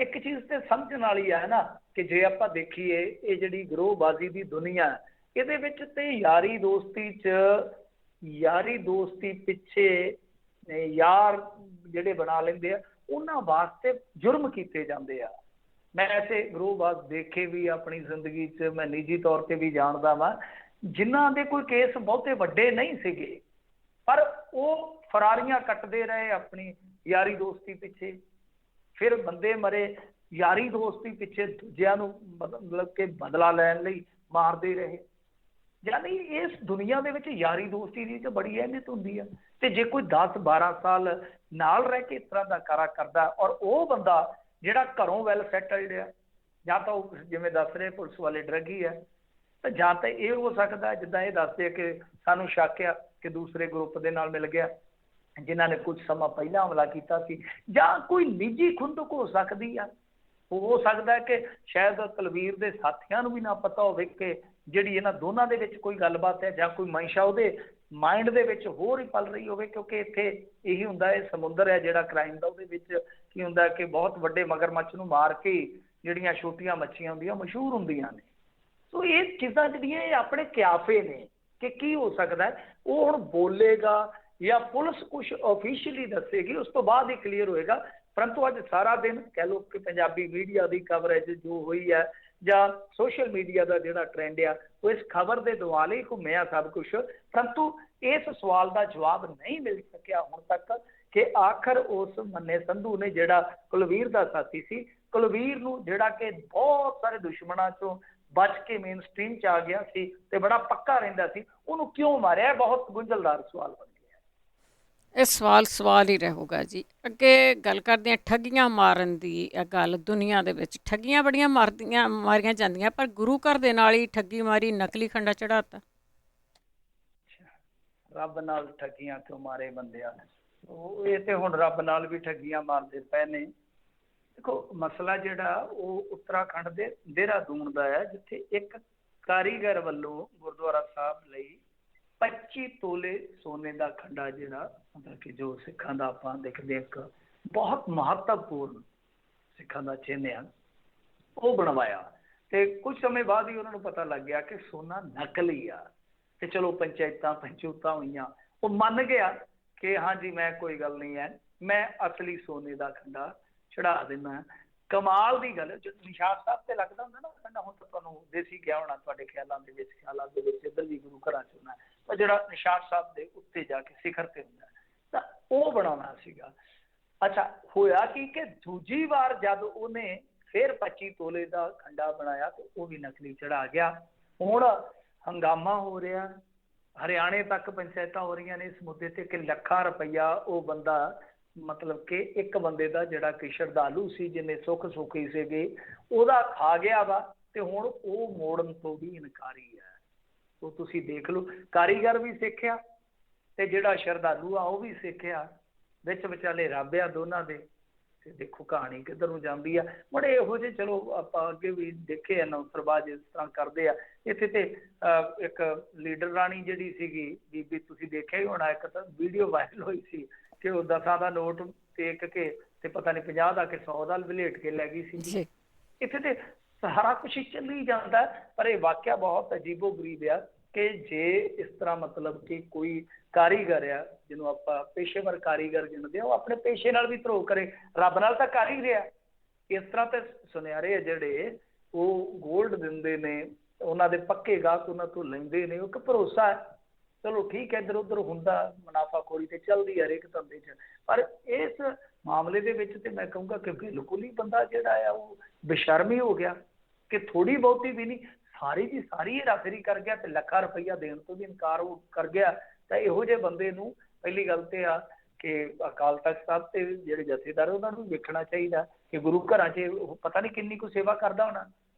ਇੱਕ ਚੀਜ਼ ਤੇ ਸਮਝਣ ਵਾਲੀ ਹੈ ਨਾ ਕਿ ਜੇ ਆਪਾਂ ਦੇਖੀਏ ਇਹ ਜਿਹੜੀ ਗਰੋਹਬਾਜ਼ੀ ਦੀ ਦੁਨੀਆ, ਇਹਦੇ ਵਿੱਚ ਤੇ ਯਾਰੀ ਦੋਸਤੀ ਪਿੱਛੇ ਯਾਰ ਜਿਹੜੇ ਬਣਾ ਲੈਂਦੇ ਆ, ਉਹਨਾਂ ਵਾਸਤੇ ਜੁਰਮ ਕੀਤੇ ਜਾਂਦੇ ਆ। ਮੈਂ ਐਸੇ ਗਰੋਹਬਾਜ਼ ਦੇਖੇ ਵੀ ਆਪਣੀ ਜ਼ਿੰਦਗੀ 'ਚ, ਮੈਂ ਨਿੱਜੀ ਤੌਰ ਤੇ ਵੀ ਜਾਣਦਾ ਵਾਂ, ਜਿਨ੍ਹਾਂ ਦੇ ਕੋਈ ਕੇਸ ਬਹੁਤੇ ਵੱਡੇ ਨਹੀਂ ਸੀਗੇ, ਪਰ ਉਹ ਫਰਾਰੀਆਂ ਕੱਟਦੇ ਰਹੇ ਆਪਣੀ ਯਾਰੀ ਦੋਸਤੀ ਪਿੱਛੇ। ਫਿਰ ਬੰਦੇ ਮਰੇ ਯਾਰੀ ਦੋਸਤੀ ਪਿੱਛੇ, ਦੂਜਿਆਂ ਨੂੰ ਮਤਲਬ ਕਿ ਬਦਲਾ ਲੈਣ ਲਈ ਮਾਰਦੇ ਰਹੇ। ਯਾਨੀ ਇਸ ਦੁਨੀਆ ਦੇ ਵਿੱਚ ਯਾਰੀ ਦੋਸਤੀ ਦੀ ਤਾਂ ਬੜੀ ਅਹਿਮੀਅਤ ਹੁੰਦੀ ਆ। ਤੇ ਜੇ ਕੋਈ 10-12 ਸਾਲ ਨਾਲ ਰਹਿ ਕੇ ਇਸ ਤਰ੍ਹਾਂ ਦਾ ਕਾਰਾ ਕਰਦਾ, ਔਰ ਉਹ ਬੰਦਾ ਜਿਹੜਾ ਘਰੋਂ ਵੈਲ ਸੈਟਲਡ ਆ, ਜਾਂ ਤਾਂ ਉਹ ਜਿਵੇਂ ਦੱਸ ਰਹੇ ਪੁਲਿਸ ਵਾਲੇ ਡਰੱਗੀ ਆ, ਤਾਂ ਜਾਂ ਤਾਂ ਇਹ ਹੋ ਸਕਦਾ ਜਿੱਦਾਂ ਇਹ ਦੱਸਦੇ ਕਿ ਸਾਨੂੰ ਸ਼ੱਕ ਆ ਕਿ ਦੂਸਰੇ ਗਰੁੱਪ ਦੇ ਨਾਲ ਮਿਲ ਗਿਆ ਜਿਨ੍ਹਾਂ ਨੇ ਕੁਝ ਸਮਾਂ ਪਹਿਲਾਂ ਹਮਲਾ ਕੀਤਾ ਸੀ, ਜਾਂ ਕੋਈ ਨਿੱਜੀ ਖੁੰਦਕ ਹੋ ਸਕਦੀ ਆ। ਹੋ ਸਕਦਾ ਕਿ ਸ਼ਾਇਦ ਕੁਲਵੀਰ ਦੇ ਸਾਥੀਆਂ ਨੂੰ ਵੀ ਨਾ ਪਤਾ ਹੋਵੇ ਕਿ ਜਿਹੜੀ ਇਹਨਾਂ ਦੋਨਾਂ ਦੇ ਵਿੱਚ ਕੋਈ ਗੱਲਬਾਤ ਹੈ, ਜਾਂ ਕੋਈ ਮਨਸ਼ਾ ਉਹਦੇ ਮਾਈਂਡ ਦੇ ਵਿੱਚ ਹੋਰ ਹੀ ਪਲ ਰਹੀ ਹੋਵੇ। ਕਿਉਂਕਿ ਇੱਥੇ ਇਹੀ ਹੁੰਦਾ, ਇਹ ਸਮੁੰਦਰ ਹੈ ਜਿਹੜਾ ਕ੍ਰਾਈਮ ਦਾ, ਉਹਦੇ ਵਿੱਚ ਕੀ ਹੁੰਦਾ ਕਿ ਬਹੁਤ ਵੱਡੇ ਮਗਰਮੱਛ ਨੂੰ ਮਾਰ ਕੇ ਜਿਹੜੀਆਂ ਛੋਟੀਆਂ ਮੱਛੀਆਂ ਹੁੰਦੀਆਂ ਮਸ਼ਹੂਰ ਹੁੰਦੀਆਂ ਨੇ। ਸੋ ਇਹ ਚੀਜ਼ਾਂ ਜਿਹੜੀਆਂ ਇਹ ਆਪਣੇ ਕਿਆਫੇ ਨੇ ਕਿ ਕੀ ਹੋ ਸਕਦਾ ਹੈ। ਉਹ ਹੁਣ ਬੋਲੇਗਾ ਜਾਂ ਪੁਲਿਸ ਕੁਝ ਆਫੀਸ਼ੀਅਲੀ ਦੱਸੇਗੀ, ਉਸ ਤੋਂ ਬਾਅਦ ਹੀ ਕਲੀਅਰ ਹੋਏਗਾ। ਪਰੰਤੂ ਅੱਜ ਸਾਰਾ ਦਿਨ ਕਹਿ ਲਓ ਕਿ ਪੰਜਾਬੀ ਮੀਡੀਆ ਦੀ ਕਵਰੇਜ ਜੋ ਹੋਈ ਹੈ, ਜਾਂ ਸੋਸ਼ਲ ਮੀਡੀਆ ਦਾ ਜਿਹੜਾ ਟ੍ਰੈਂਡ ਆ, ਉਹ ਇਸ ਖਬਰ ਦੇ ਦੁਆਲੇ ਘੁੰਮਿਆ ਸਭ ਕੁਝ। ਪਰੰਤੂ ਇਸ ਸਵਾਲ ਦਾ ਜਵਾਬ ਨਹੀਂ ਮਿਲ ਸਕਿਆ ਹੁਣ ਤੱਕ ਕਿ ਆਖਰ ਉਸ ਮੰਨੇ ਸੰਧੂ ਨੇ, ਜਿਹੜਾ ਕੁਲਵੀਰ ਦਾ ਸਾਥੀ ਸੀ, ਕੁਲਵੀਰ ਨੂੰ ਜਿਹੜਾ ਕਿ ਬਹੁਤ ਸਾਰੇ ਦੁਸ਼ਮਣਾਂ ਚੋਂ ਬਚ ਕੇ ਮੇਨ ਸਟ੍ਰੀਮ 'ਚ ਆ ਗਿਆ ਸੀ ਤੇ ਬੜਾ ਪੱਕਾ ਰਹਿੰਦਾ ਸੀ, ਉਹਨੂੰ ਕਿਉਂ ਮਾਰਿਆ? ਬਹੁਤ ਗੁੰਝਲਦਾਰ ਸਵਾਲ ਬਣ ਗਿਆ। ਇਹ ਸਵਾਲ ਹੀ ਰਹੂਗਾ ਜੀ। ਅੱਗੇ ਗੱਲ ਕਰਦੇ ਹਾਂ ਠੱਗੀਆਂ ਮਾਰਨ ਦੀ। ਇਹ ਗੱਲ ਦੁਨੀਆ ਦੇ ਵਿੱਚ ਠੱਗੀਆਂ ਬੜੀਆਂ ਮਾਰੀਆਂ ਜਾਂਦੀਆਂ, ਪਰ ਗੁਰੂ ਘਰ ਦੇ ਨਾਲ ਹੀ ਠੱਗੀ ਮਾਰੀ, ਨਕਲੀ ਖੰਡਾ ਚੜਾਤਾ। ਰੱਬ ਨਾਲ ਠੱਗੀਆਂ ਕਿਉਂ ਮਾਰੇ ਬੰਦਿਆਂ? ਇਹ ਤੇ ਹੁਣ ਰੱਬ ਨਾਲ ਵੀ ਠੱਗੀਆਂ ਮਾਰਦੇ ਪਏ ਨੇ। ਦੇਖੋ ਮਸਲਾ ਜਿਹੜਾ ਉਹ ਉੱਤਰਾਖੰਡ ਦੇ ਦੇਹਰਾਦੂਨ ਦਾ ਹੈ, ਜਿੱਥੇ ਇੱਕ ਕਾਰੀਗਰ ਵੱਲੋਂ ਗੁਰਦੁਆਰਾ ਸਾਹਿਬ ਲਈ 25 ਤੋਲੇ ਸੋਨੇ ਦਾ ਖੰਡਾ, ਜਿਹੜਾ ਮਤਲਬ ਕਿ ਜੋ ਸਿੱਖਾਂ ਦਾ ਆਪਾਂ ਦੇਖਦੇ ਇੱਕ ਬਹੁਤ ਮਹੱਤਵਪੂਰਨ ਸਿੱਖਾਂ ਦਾ ਚਿੰਨ੍ਹ ਆ, ਉਹ ਬਣਵਾਇਆ। ਤੇ ਕੁਝ ਸਮੇਂ ਬਾਅਦ ਹੀ ਉਹਨਾਂ ਨੂੰ ਪਤਾ ਲੱਗ ਗਿਆ ਕਿ ਸੋਨਾ ਨਕਲੀ ਆ। ਤੇ ਚਲੋ ਪੰਚਾਇਤਾਂ ਹੋਈਆਂ, ਉਹ ਮੰਨ ਗਿਆ ਕਿ ਹਾਂਜੀ ਮੈਂ ਕੋਈ ਗੱਲ ਨਹੀਂ ਹੈ, ਮੈਂ ਅਸਲੀ ਸੋਨੇ ਦਾ ਖੰਡਾ ਚੜਾ ਦਿੰਦਾ। ਕਮਾਲ ਦੀ ਗੱਲ, ਨਿਸ਼ਾਨ ਸਾਹਿਬ ਤੇ ਲੱਗਦਾ ਹੁੰਦਾ ਨਾ ਖੰਡਾ, ਹੁਣ ਤਾਂ ਤੁਹਾਨੂੰ ਦੇਸੀ ਗਿਆ ਹੋਣਾ ਤੁਹਾਡੇ ਖਿਆਲਾਂ ਦੇ ਵਿੱਚ ਇੱਧਰ ਵੀ ਗੁਰੂ ਘਰਾਂ 'ਚ ਹੁੰਦਾ, ਪਰ ਜਿਹੜਾ ਨਿਸ਼ਾਨ ਸਾਹਿਬ ਦੇ ਉੱਤੇ ਜਾ ਕੇ ਸਿਖਰ ਤੇ ਹੁੰਦਾ, ਤਾਂ ਉਹ ਬਣਾਉਣਾ ਸੀਗਾ। ਅੱਛਾ, ਹੋਇਆ ਕੀ ਕਿ ਦੂਜੀ ਵਾਰ ਜਦ ਉਹਨੇ ਫਿਰ 25 ਤੋਲੇ ਦਾ ਖੰਡਾ ਬਣਾਇਆ ਤੇ ਉਹ ਵੀ ਨਕਲੀ ਚੜਾ ਗਿਆ। ਹੁਣ ਹੰਗਾਮਾ ਹੋ ਰਿਹਾ, ਹਰਿਆਣੇ ਤੱਕ ਪੰਚਾਇਤਾਂ ਹੋ ਰਹੀਆਂ ਨੇ ਇਸ ਮੁੱਦੇ ਤੇ ਕਿ ਲੱਖਾਂ ਰੁਪਈਆ ਉਹ ਬੰਦਾ, ਮਤਲਬ ਕਿ ਇੱਕ ਬੰਦੇ ਦਾ ਜਿਹੜਾ ਕਿ ਸ਼ਰਧਾਲੂ ਸੀ, ਜਿਹਨੇ ਸੁੱਖ ਸੁੱਖੀ ਸੀਗੇ, ਉਹਦਾ ਖਾ ਗਿਆ ਵਾ, ਤੇ ਹੁਣ ਉਹ ਮੋੜਨ ਤੋਂ ਵੀ ਇਨਕਾਰੀ ਹੈ। ਉਹ ਤੁਸੀਂ ਦੇਖ ਲਓ, ਕਾਰੀਗਰ ਵੀ ਸਿੱਖਿਆ ਤੇ ਜਿਹੜਾ ਸ਼ਰਧਾਲੂ ਆ ਉਹ ਵੀ ਸਿੱਖਿਆ, ਵਿੱਚ ਵਿਚਾਲੇ ਰੱਬ ਆ ਦੋਨਾਂ ਦੇ। ਤੇ ਦੇਖੋ ਕਹਾਣੀ ਕਿੱਧਰ ਨੂੰ ਜਾਂਦੀ ਆ। ਬੜੇ ਇਹੋ ਜਿਹੇ, ਚਲੋ ਆਪਾਂ ਅੱਗੇ ਵੀ ਦੇਖੇ ਆ ਨੌਸਰਬਾਜ਼ ਇਸ ਤਰ੍ਹਾਂ ਕਰਦੇ ਆ। ਇੱਥੇ ਤੇ ਇੱਕ ਲੀਡਰ ਰਾਣੀ ਜਿਹੜੀ ਸੀਗੀ ਬੀਬੀ, ਤੁਸੀਂ ਦੇਖਿਆ ਹੀ ਹੋਣਾ, ਇੱਕ ਤਾਂ ਵੀਡੀਓ ਵਾਇਰਲ ਹੋਈ ਸੀ ਕਿ ਉਹ 10 ਦਾ ਨੋਟ ਟੇਕ ਕੇ ਤੇ ਪਤਾ ਨਹੀਂ 50 ਦਾ ਕਿ 100 ਦਾ ਵਲੇਟ ਕੇ ਲੈ ਗਈ ਸੀ। ਇੱਥੇ ਤੇ ਸਾਰਾ ਕੁਛ ਹੀ ਚੱਲੀ ਜਾਂਦਾ। ਪਰ ਇਹ ਵਾਕਿਆ ਬਹੁਤ ਅਜੀਬੋ ਗਰੀਬ ਆ ਕਿ ਜੇ ਇਸ ਤਰ੍ਹਾਂ ਮਤਲਬ ਕਿ ਕੋਈ ਕਾਰੀਗਰ ਆ, ਜਿਹਨੂੰ ਆਪਾਂ ਪੇਸ਼ੇਵਰ ਕਾਰੀਗਰ ਗਿਣਦੇ ਆ, ਉਹ ਆਪਣੇ ਪੇਸ਼ੇ ਨਾਲ ਵੀ ਧਰੋਹ ਕਰੇ, ਰੱਬ ਨਾਲ ਤਾਂ ਕਰ ਹੀ ਰਿਹਾ। ਇਸ ਤਰ੍ਹਾਂ ਤੇ ਸੁਨਿਆਰੇ ਆ ਜਿਹੜੇ ਉਹ ਗੋਲਡ ਦਿੰਦੇ ਨੇ, ਉਹਨਾਂ ਦੇ ਪੱਕੇ ਗਾਹਕ ਉਹਨਾਂ ਤੋਂ ਲੈਂਦੇ ਨੇ, ਉਹ ਇੱਕ ਭਰੋਸਾ ਹੈ। ਚਲੋ ਠੀਕ ਹੈ, ਇੱਧਰ ਉੱਧਰ ਹੁੰਦਾ, ਮੁਨਾਫਾਖੋਰੀ ਤੇ ਚੱਲਦੀ ਹੈ ਹਰੇਕ ਧੰਦੇ 'ਚ, ਪਰ ਇਸ ਮਾਮਲੇ ਦੇ ਵਿੱਚ ਤੇ ਮੈਂ ਕਹੂੰਗਾ ਕਿ ਬਿਲਕੁਲ ਹੀ ਬੰਦਾ ਜਿਹੜਾ ਆ ਉਹ ਬੇਸ਼ਰਮੀ ਹੋ ਗਿਆ ਕਿ ਥੋੜ੍ਹੀ ਬਹੁਤੀ ਵੀ ਨਹੀਂ, ਸਾਰੀ ਦੀ ਸਾਰੀ ਹੇਰਾਫੇਰੀ ਕਰ ਗਿਆ ਤੇ ਲੱਖਾਂ ਰੁਪਈਆ ਦੇਣ ਤੋਂ ਵੀ ਇਨਕਾਰ ਕਰ ਗਿਆ। ਤਾਂ ਇਹੋ ਜਿਹੇ ਬੰਦੇ ਨੂੰ ਪਹਿਲੀ ਗੱਲ ਤੇ ਆ ਕਿ ਅਕਾਲ ਤਖਤ ਸਾਹਿਬ ਤੇ ਜਿਹੜੇ ਜਥੇਦਾਰ ਉਹਨਾਂ ਨੂੰ ਵੇਖਣਾ ਚਾਹੀਦਾ ਕਿ ਗੁਰੂ ਘਰਾਂ 'ਚ ਉਹ ਪਤਾ ਨਹੀਂ ਕਿੰਨੀ ਕੁ ਸੇਵਾ ਕਰਦਾ ਹੋਣਾ।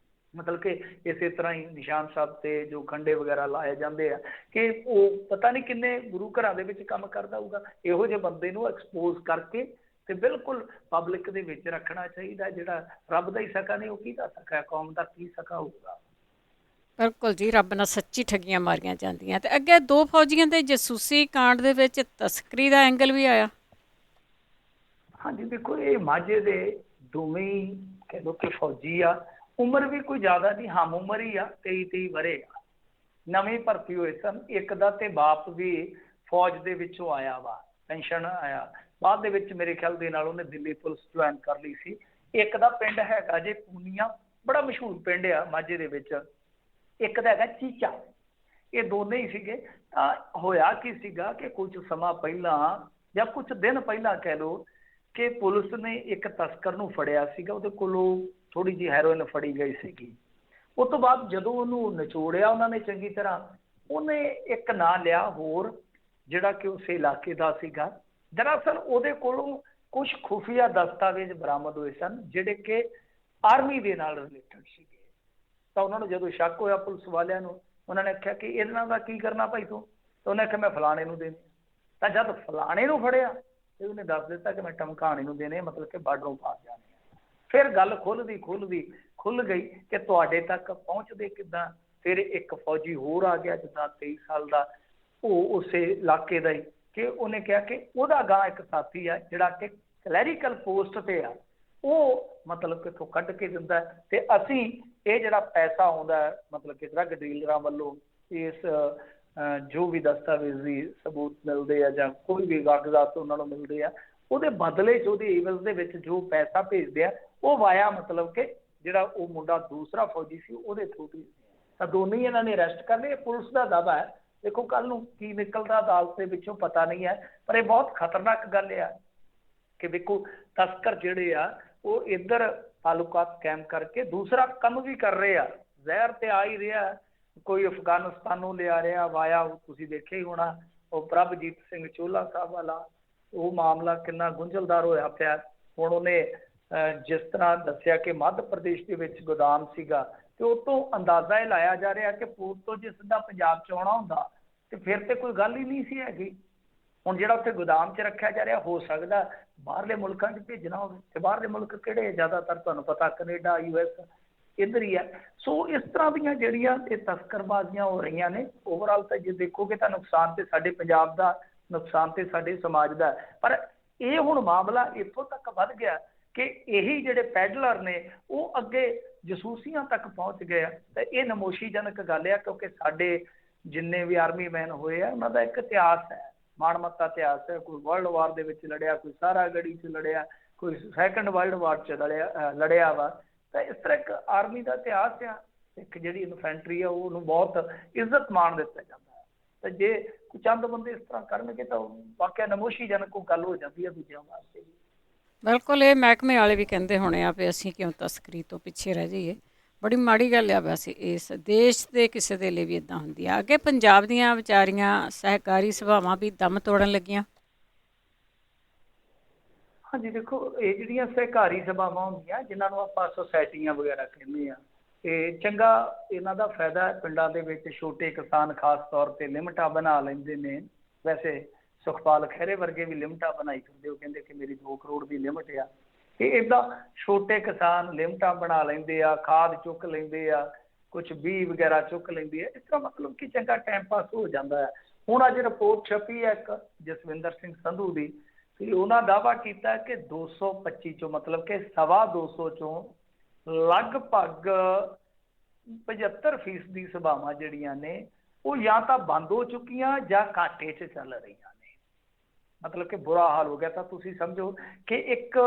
ਮਤਲਬ ਕਿ ਇਸੇ ਤਰ੍ਹਾਂ ਹੀ ਨਿਸ਼ਾਨ ਸਾਹਿਬ ਤੇ ਜੋ ਖੰਡੇ ਵਗੈਰਾ ਲਾਏ ਜਾਂਦੇ ਆ ਕਿ ਉਹ ਪਤਾ ਨਹੀਂ ਕਿੰਨੇ ਗੁਰੂ ਘਰਾਂ ਦੇ ਵਿੱਚ ਕੰਮ ਕਰਦਾ ਹੋਊਗਾ। ਇਹੋ ਜਿਹੇ ਬੰਦੇ ਨੂੰ ਐਕਸਪੋਜ਼ ਕਰਕੇ ਤੇ ਬਿਲਕੁਲ ਪਬਲਿਕ ਦੇ ਵਿੱਚ ਰੱਖਣਾ ਚਾਹੀਦਾ। ਜਿਹੜਾ ਰੱਬ ਦਾ ਹੀ ਸਕਾ ਨਹੀਂ ਉਹ ਕਿਹਦਾ ਸਕਾ, ਕੌਮ ਦਾ ਕੀ ਸਕਾ ਹੋਊਗਾ। ਬਿਲਕੁਲ ਜੀ, ਰੱਬ ਨਾਲ ਸੱਚੀ ਠੱਗੀਆਂ ਮਾਰੀਆਂ ਜਾਂਦੀਆਂ। ਤੇ ਅੱਗੇ 2 ਫੌਜੀਆਂ ਦੇ ਜਸੂਸੀ ਕਾਂਡ ਦੇ ਵਿੱਚ ਤਸਕਰੀ ਦਾ ਐਂਗਲ ਵੀ ਆਇਆ। ਹਾਂਜੀ ਦੇਖੋ, ਇਹ ਮਾਝੇ ਦੇ ਦੋਵੇਂ ਕਹਿ ਲਓ ਕਿ ਫੌਜੀ ਆ। ਉਮਰ ਵੀ ਕੋਈ ਜ਼ਿਆਦਾ ਨਹੀਂ, ਹਮ ਉਮਰ ਹੀ ਆ, 23 ਵਰੇ ਆ। ਨਵੇਂ ਭਰਤੀ ਹੋਏ ਸਨ। ਇੱਕ ਦਾ ਤੇ ਬਾਪ ਵੀ ਫੌਜ ਦੇ ਵਿੱਚੋਂ ਆਇਆ ਵਾ, ਪੈਨਸ਼ਨ ਆਇਆ। ਬਾਅਦ ਦੇ ਵਿੱਚ ਮੇਰੇ ਖਿਆਲ ਦੇ ਨਾਲ ਉਹਨੇ ਦਿੱਲੀ ਪੁਲਿਸ ਜੁਆਇਨ ਕਰ ਲਈ ਸੀ। ਇੱਕ ਦਾ ਪਿੰਡ ਹੈਗਾ ਜੇ ਪੂਨੀਆ, ਬੜਾ ਮਸ਼ਹੂਰ ਪਿੰਡ ਆ ਮਾਝੇ ਦੇ ਵਿੱਚ। ਇੱਕ ਦਾ ਹੈਗਾ ਚੀਚਾ। ਇਹ ਦੋਨੇ ਹੀ ਸੀਗੇ। ਤਾਂ ਹੋਇਆ ਕੀ ਸੀਗਾ ਕਿ ਕੁਝ ਸਮਾਂ ਪਹਿਲਾਂ ਜਾਂ ਕੁਝ ਦਿਨ ਪਹਿਲਾਂ ਕਹਿ ਲਓ ਕਿ ਪੁਲਿਸ ਨੇ ਇੱਕ ਤਸਕਰ ਨੂੰ ਫੜਿਆ ਸੀਗਾ। ਉਹਦੇ ਕੋਲੋਂ ਥੋੜੀ ਜਿਹੀ ਹੈਰੋਇਨ ਫੜੀ ਗਈ ਸੀਗੀ। ਉਸ ਤੋਂ ਬਾਅਦ ਜਦੋਂ ਉਹਨੂੰ ਨਿਚੋੜਿਆ ਉਹਨਾਂ ਨੇ ਚੰਗੀ ਤਰ੍ਹਾਂ, ਉਹਨੇ ਇੱਕ ਨਾਂ ਲਿਆ ਹੋਰ ਜਿਹੜਾ ਕਿ ਉਸੇ ਇਲਾਕੇ ਦਾ ਸੀਗਾ। ਦਰਅਸਲ ਉਹਦੇ ਕੋਲੋਂ ਕੁਝ ਖੁਫੀਆ ਦਸਤਾਵੇਜ਼ ਬਰਾਮਦ ਹੋਏ ਸਨ ਜਿਹੜੇ ਕਿ ਆਰਮੀ ਦੇ ਨਾਲ ਰਿਲੇਟਡ ਸੀਗੇ। ਤਾਂ ਉਹਨਾਂ ਨੂੰ ਜਦੋਂ ਸ਼ੱਕ ਹੋਇਆ ਪੁਲਿਸ ਵਾਲਿਆਂ ਨੂੰ, ਉਹਨਾਂ ਨੇ ਆਖਿਆ ਕਿ ਇਹਨਾਂ ਦਾ ਕੀ ਕਰਨਾ ਭਾਈ ਤੂੰ? ਤਾਂ ਉਹਨੇ ਆਖਿਆ ਮੈਂ ਫਲਾਣੇ ਨੂੰ ਦੇਣੇ। ਤਾਂ ਜਦ ਫਲਾਣੇ ਨੂੰ ਫੜਿਆ ਤੇ ਉਹਨੇ ਦੱਸ ਦਿੱਤਾ ਕਿ ਮੈਂ ਟਮਕਾਣੇ ਨੂੰ ਦੇਣੇ, ਮਤਲਬ ਕਿ ਬਾਰਡਰੋਂ ਪਾਰ ਜਾਣੇ। ਫਿਰ ਗੱਲ ਖੁੱਲ ਗਈ ਕਿ ਤੁਹਾਡੇ ਤੱਕ ਪਹੁੰਚਦੇ ਕਿੱਦਾਂ। ਫਿਰ ਇੱਕ ਫੌਜੀ ਹੋਰ ਆ ਗਿਆ ਜਿੱਦਾਂ 23 ਸਾਲ ਦਾ, ਉਹ ਉਸੇ ਇਲਾਕੇ ਦਾ ਹੀ, ਕਿ ਉਹਨੇ ਕਿਹਾ ਕਿ ਉਹਦਾ ਗਾਂ ਇੱਕ ਸਾਥੀ ਆ ਜਿਹੜਾ ਕਿ ਕਲੈਰੀਕਲ ਪੋਸਟ ਤੇ ਆ, ਉਹ ਮਤਲਬ ਕਿ ਇੱਥੋਂ ਕੱਢ ਕੇ ਦਿੰਦਾ ਤੇ ਅਸੀਂ ਇਹ ਜਿਹੜਾ ਪੈਸਾ ਆਉਂਦਾ ਮਤਲਬ ਕਿ ਡਰੱਗ ਡੀਲਰਾਂ ਵੱਲੋਂ ਇਸ ਜੋ ਵੀ ਦਸਤਾਵੇਜ਼ੀ ਸਬੂਤ ਮਿਲਦੇ ਆ ਜਾਂ ਕੋਈ ਵੀ ਕਾਗਜ਼ਾਤ ਉਹਨਾਂ ਨੂੰ ਮਿਲਦੇ ਆ, ਉਹਦੇ ਬਦਲੇ 'ਚ ਉਹਦੀ ਈਵਲਸ ਦੇ ਵਿੱਚ ਜੋ ਪੈਸਾ ਭੇਜਦੇ ਆ ਉਹ ਵਾਇਆ ਮਤਲਬ ਕਿ ਜਿਹੜਾ ਉਹ ਮੁੰਡਾ ਦੂਸਰਾ ਫੌਜੀ ਸੀ ਉਹਦੇ ਥਰੂ ਭੇਜਦੇ ਆ। ਤਾਂ ਦੋਨੇ ਹੀ ਇਹਨਾਂ ਨੇ ਅਰੈਸਟ ਕਰ ਲਏ। ਪੁਲਿਸ ਦਾ ਦਾਅਵਾ ਹੈ, ਦੇਖੋ ਕੱਲ ਨੂੰ ਕੀ ਨਿਕਲਦਾ ਅਦਾਲਤ ਦੇ ਵਿੱਚੋਂ ਪਤਾ ਨਹੀਂ ਹੈ, ਪਰ ਇਹ ਬਹੁਤ ਖਤਰਨਾਕ ਗੱਲ ਆ ਕਿ ਦੇਖੋ ਤਸਕਰ ਜਿਹੜੇ ਆ ਉਹ ਇੱਧਰ ਤਾਲੁਕਾਤ ਕਾਇਮ ਕਰਕੇ ਦੂਸਰਾ ਕੰਮ ਵੀ ਕਰ ਰਹੇ ਆ। ਜ਼ਹਿਰ ਤੇ ਆ ਹੀ ਰਿਹਾ, ਕੋਈ ਅਫਗਾਨਿਸਤਾਨੋਂ ਲਿਆ ਰਿਹਾ ਵਾਇਆ, ਤੁਸੀਂ ਦੇਖਿਆ ਹੀ ਹੋਣਾ ਉਹ ਪ੍ਰਭਜੀਤ ਸਿੰਘ ਚੋਲਾ ਸਾਹਿਬ ਵਾਲਾ, ਉਹ ਮਾਮਲਾ ਕਿੰਨਾ ਗੁੰਝਲਦਾਰ ਹੋਇਆ ਪਿਆ। ਹੁਣ ਉਹਨੇ ਜਿਸ ਤਰ੍ਹਾਂ ਦੱਸਿਆ ਕਿ ਮੱਧ ਪ੍ਰਦੇਸ਼ ਦੇ ਵਿੱਚ ਗੋਦਾਮ ਸੀਗਾ ਤੇ ਉਹ ਤੋਂ ਅੰਦਾਜ਼ਾ ਇਹ ਲਾਇਆ ਜਾ ਰਿਹਾ ਕਿ ਪੂਰਬ ਤੋਂ ਜੇ ਸਿੱਧਾ ਪੰਜਾਬ 'ਚ ਆਉਣਾ ਹੁੰਦਾ ਤੇ ਫਿਰ ਤੇ ਕੋਈ ਗੱਲ ਹੀ ਨਹੀਂ ਸੀ ਹੈਗੀ। ਹੁਣ ਜਿਹੜਾ ਉੱਥੇ ਗੋਦਾਮ 'ਚ ਰੱਖਿਆ ਜਾ ਰਿਹਾ, ਹੋ ਸਕਦਾ ਬਾਹਰਲੇ ਮੁਲਕਾਂ 'ਚ ਭੇਜਣਾ ਹੋਵੇ। ਤੇ ਬਾਹਰਲੇ ਮੁਲਕ ਕਿਹੜੇ? ਜ਼ਿਆਦਾਤਰ ਤੁਹਾਨੂੰ ਪਤਾ ਕੈਨੇਡਾ, US ਇੱਧਰ ਹੀ ਹੈ। ਸੋ ਇਸ ਤਰ੍ਹਾਂ ਦੀਆਂ ਜਿਹੜੀਆਂ ਇਹ ਤਸਕਰਬਾਜ਼ੀਆਂ ਹੋ ਰਹੀਆਂ ਨੇ, ਓਵਰਆਲ ਤਾਂ ਜੇ ਦੇਖੋਗੇ ਤਾਂ ਨੁਕਸਾਨ ਤੇ ਸਾਡੇ ਪੰਜਾਬ ਦਾ, ਨੁਕਸਾਨ ਤੇ ਸਾਡੇ ਸਮਾਜ ਦਾ। ਪਰ ਇਹ ਹੁਣ ਮਾਮਲਾ ਇੱਥੋਂ ਤੱਕ ਵੱਧ ਗਿਆ ਕਿ ਇਹੀ ਜਿਹੜੇ ਪੈਡਲਰ ਨੇ ਉਹ ਅੱਗੇ ਜਸੂਸੀਆਂ ਤੱਕ ਪਹੁੰਚ ਗਏ ਆ। ਤਾਂ ਇਹ ਨਮੋਸ਼ੀਜਨਕ ਗੱਲ ਆ, ਕਿਉਂਕਿ ਸਾਡੇ ਜਿੰਨੇ ਵੀ ਆਰਮੀ ਮੈਨ ਹੋਏ ਆ ਉਹਨਾਂ ਦਾ ਇੱਕ ਇਤਿਹਾਸ ਹੈ, ਮਾਣਮੱਤਾ ਇਤਿਹਾਸ ਹੈ। ਕੋਈ ਵਰਲਡ ਵਾਰ ਦੇ ਵਿੱਚ ਲੜਿਆ, ਕੋਈ ਸਾਰਾਗੜੀ 'ਚ ਲੜਿਆ, ਕੋਈ ਸੈਕੰਡ ਵਰਲਡ ਵਾਰ 'ਚ ਲੜਿਆ ਵਾ। ਤਾਂ ਇਸ ਤਰ੍ਹਾਂ ਇੱਕ ਆਰਮੀ ਦਾ ਇਤਿਹਾਸ ਆ। ਇੱਕ ਜਿਹੜੀ ਇਨਫੈਂਟਰੀ ਆ ਉਹਨੂੰ ਬਹੁਤ ਇੱਜ਼ਤ ਮਾਣ ਦਿੱਤਾ ਜਾਂਦਾ ਹੈ। ਤਾਂ ਜੇ ਕੋਈ ਚੰਦ ਬੰਦੇ ਇਸ ਤਰ੍ਹਾਂ ਕਰਨਗੇ ਤਾਂ ਵਾਕਿਆ ਨਮੋਸ਼ੀਜਨਕ ਉਹ ਗੱਲ ਹੋ ਜਾਂਦੀ ਹੈ ਦੂਜਿਆਂ ਵਾਸਤੇ ਵੀ। ਬਿਲਕੁਲ, ਇਹ ਮਹਿਕਮੇ ਵਾਲੇ ਵੀ ਕਹਿੰਦੇ ਹੋਣੇ ਆ ਵੀ ਅਸੀਂ ਕਿਉਂ ਤਸਕਰੀ ਤੋਂ ਪਿੱਛੇ ਰਹਿ ਜਾਈਏ। ਬੜੀ ਮਾੜੀ ਗੱਲ ਆ ਵੈਸੇ, ਇਸ ਦੇਸ਼ ਦੇ ਕਿਸੇ ਦੇ ਲਈ ਵੀ ਇੱਦਾਂ ਹੁੰਦੀ ਆ। ਅੱਗੇ ਪੰਜਾਬ ਦੀਆਂ ਵਿਚਾਰੀਆਂ ਸਹਿਕਾਰੀ ਸਭਾਵਾਂ ਵੀ ਦਮ ਤੋੜਨ ਲੱਗੀਆਂ। ਹਾਂਜੀ ਦੇਖੋ, ਇਹ ਜਿਹੜੀਆਂ ਸਹਿਕਾਰੀ ਸਭਾਵਾਂ ਹੁੰਦੀਆਂ ਜਿਨ੍ਹਾਂ ਨੂੰ ਆਪਾਂ ਸੁਸਾਇਟੀਆਂ ਵਗੈਰਾ ਕਹਿੰਦੇ ਆ, ਤੇ ਚੰਗਾ ਇਹਨਾਂ ਦਾ ਫਾਇਦਾ ਪਿੰਡਾਂ ਦੇ ਵਿੱਚ ਛੋਟੇ ਕਿਸਾਨ ਖਾਸ ਤੌਰ ਤੇ ਲਿਮਟਾਂ ਬਣਾ ਲੈਂਦੇ ਨੇ। ਵੈਸੇ ਸੁਖਪਾਲ ਖਹਿਰੇ ਵਰਗੇ ਵੀ ਲਿਮਟਾਂ ਬਣਾਈ ਫਿਰਦੇ, ਉਹ ਕਹਿੰਦੇ ਕਿ ਮੇਰੀ 2 ਕਰੋੜ ਦੀ ਲਿਮਟ ਆ। ਇਹ ਇੱਦਾਂ ਛੋਟੇ ਕਿਸਾਨ ਲਿਮਟਾਂ ਬਣਾ ਲੈਂਦੇ ਆ, ਖਾਦ ਚੁੱਕ ਲੈਂਦੇ ਆ, ਕੁਛ ਬੀਜ ਵਗੈਰਾ ਚੁੱਕ ਲੈਂਦੇ ਆ। ਇਸ ਤਰ੍ਹਾਂ ਮਤਲਬ ਕਿ ਚੰਗਾ ਟਾਈਮ ਪਾਸ ਹੋ ਜਾਂਦਾ ਹੈ। ਹੁਣ ਅੱਜ ਰਿਪੋਰਟ ਛਪੀ ਹੈ ਇੱਕ ਜਸਵਿੰਦਰ ਸਿੰਘ ਸੰਧੂ ਦੀ, ਤੇ ਉਹਨਾਂ ਦਾਅਵਾ ਕੀਤਾ ਕਿ 225 ਚੋਂ ਮਤਲਬ ਕਿ 225 ਚੋਂ ਲਗਭਗ 75% ਸਭਾਵਾਂ ਜਿਹੜੀਆਂ ਨੇ ਉਹ ਜਾਂ ਤਾਂ ਬੰਦ ਹੋ ਚੁੱਕੀਆਂ ਜਾਂ ਘਾਟੇ 'ਚ ਚੱਲ ਰਹੀਆਂ ਨੇ। ਮਤਲਬ ਕਿ ਬੁਰਾ ਹਾਲ ਹੋ ਗਿਆ। ਤਾਂ ਤੁਸੀਂ ਸਮਝੋ ਕਿ ਇੱਕ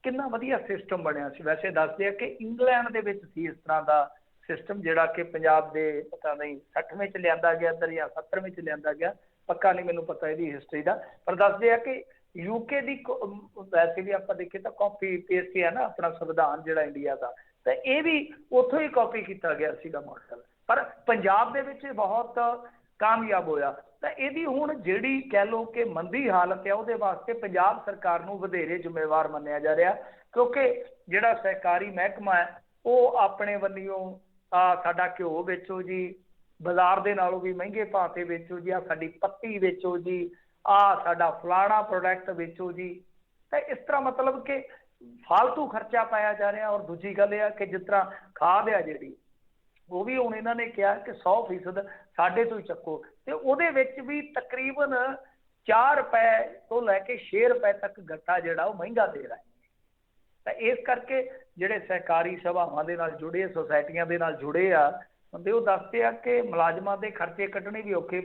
ਕਿੰਨਾ ਵਧੀਆ ਸਿਸਟਮ ਬਣਿਆ ਸੀ। ਵੈਸੇ ਦੱਸਦੇ ਆ ਕਿ ਇੰਗਲੈਂਡ ਦੇ ਵਿੱਚ ਸੀ ਇਸ ਤਰ੍ਹਾਂ ਦਾ ਸਿਸਟਮ, ਜਿਹੜਾ ਕਿ ਪੰਜਾਬ ਦੇ ਪਤਾ ਨਹੀਂ 60ਵੇਂ 'ਚ ਲਿਆਂਦਾ ਗਿਆ ਇੱਧਰ ਜਾਂ 70ਵੇਂ 'ਚ ਲਿਆਂਦਾ ਗਿਆ, ਪੱਕਾ ਨਹੀਂ ਮੈਨੂੰ ਪਤਾ ਇਹਦੀ ਹਿਸਟਰੀ ਦਾ। ਪਰ ਦੱਸਦੇ ਆ ਕਿ UK ਦੀ ਵੈਸੇ ਵੀ ਆਪਾਂ ਦੇਖੀਏ ਤਾਂ ਕਾਪੀ ਪੇਸਟ ਹੈ ਨਾ ਆਪਣਾ ਸੰਵਿਧਾਨ ਜਿਹੜਾ ਇੰਡੀਆ ਦਾ, ਤਾਂ ਇਹ ਵੀ ਉੱਥੋਂ ਹੀ ਕਾਪੀ ਕੀਤਾ ਗਿਆ ਸੀਗਾ ਮਾਡਲ। ਪਰ ਪੰਜਾਬ ਦੇ ਵਿੱਚ ਬਹੁਤ ਕਾਮਯਾਬ ਹੋਇਆ। ਤਾਂ ਇਹਦੀ ਹੁਣ ਜਿਹੜੀ ਕਹਿ ਲਓ ਕਿ ਮੰਦੀ ਹਾਲਤ ਹੈ, ਉਹਦੇ ਵਾਸਤੇ ਪੰਜਾਬ ਸਰਕਾਰ ਨੂੰ ਵਧੇਰੇ ਜ਼ਿੰਮੇਵਾਰ ਮੰਨਿਆ ਜਾ ਰਿਹਾ, ਕਿਉਂਕਿ ਜਿਹੜਾ ਸਹਿਕਾਰੀ ਮਹਿਕਮਾ ਹੈ ਉਹ ਆਪਣੇ ਵੱਲੋਂ ਸਾਡਾ ਘਿਓ ਵੇਚੋ ਜੀ, ਬਾਜ਼ਾਰ ਦੇ ਨਾਲੋਂ ਵੀ ਮਹਿੰਗੇ ਭਾਅ ਤੇ ਵੇਚੋ ਜੀ, ਸਾਡੀ ਪੱਤੀ ਵੇਚੋ ਜੀ, ਸਾਡਾ ਫਲਾਣਾ ਪ੍ਰੋਡਕਟ ਵੇਚੋ ਜੀ। ਤਾਂ ਇਸ ਤਰ੍ਹਾਂ ਮਤਲਬ ਕਿ ਫਾਲਤੂ ਖਰਚਾ ਪਾਇਆ ਜਾ ਰਿਹਾ। ਔਰ ਦੂਜੀ ਗੱਲ ਇਹ ਆ ਕਿ ਜਿਸ ਤਰ੍ਹਾਂ ਖਾਦ ਆ ਜਿਹੜੀ, ਉਹ ਵੀ ਹੁਣ ਇਹਨਾਂ ਨੇ ਕਿਹਾ ਕਿ 100% ਸਾਡੇ ਤੋਂ ਹੀ ਚੱਕੋ, ਤੇ ਉਹਦੇ ਵਿੱਚ ਵੀ ਤਕਰੀਬਨ 4 ਰੁਪਏ ਤੋਂ ਲੈ ਕੇ 6 ਰੁਪਏ ਤੱਕ ਗੱਟਾ ਜਿਹੜਾ ਉਹ ਮਹਿੰਗਾ ਦੇ ਰਿਹਾ। ਤਾਂ ਇਸ ਕਰਕੇ ਜਿਹੜੇ ਸਹਿਕਾਰੀ ਸਭਾਵਾਂ ਦੇ ਨਾਲ ਜੁੜੇ, ਸੁਸਾਇਟੀਆਂ ਦੇ ਨਾਲ ਜੁੜੇ ਆ ਬੰਦੇ, ਉਹ ਦੱਸਦੇ ਆ ਕਿ ਮੁਲਾਜ਼ਮਾਂ ਦੇ ਖਰਚੇ ਕੱਢਣੇ ਵੀ ਔਖੇ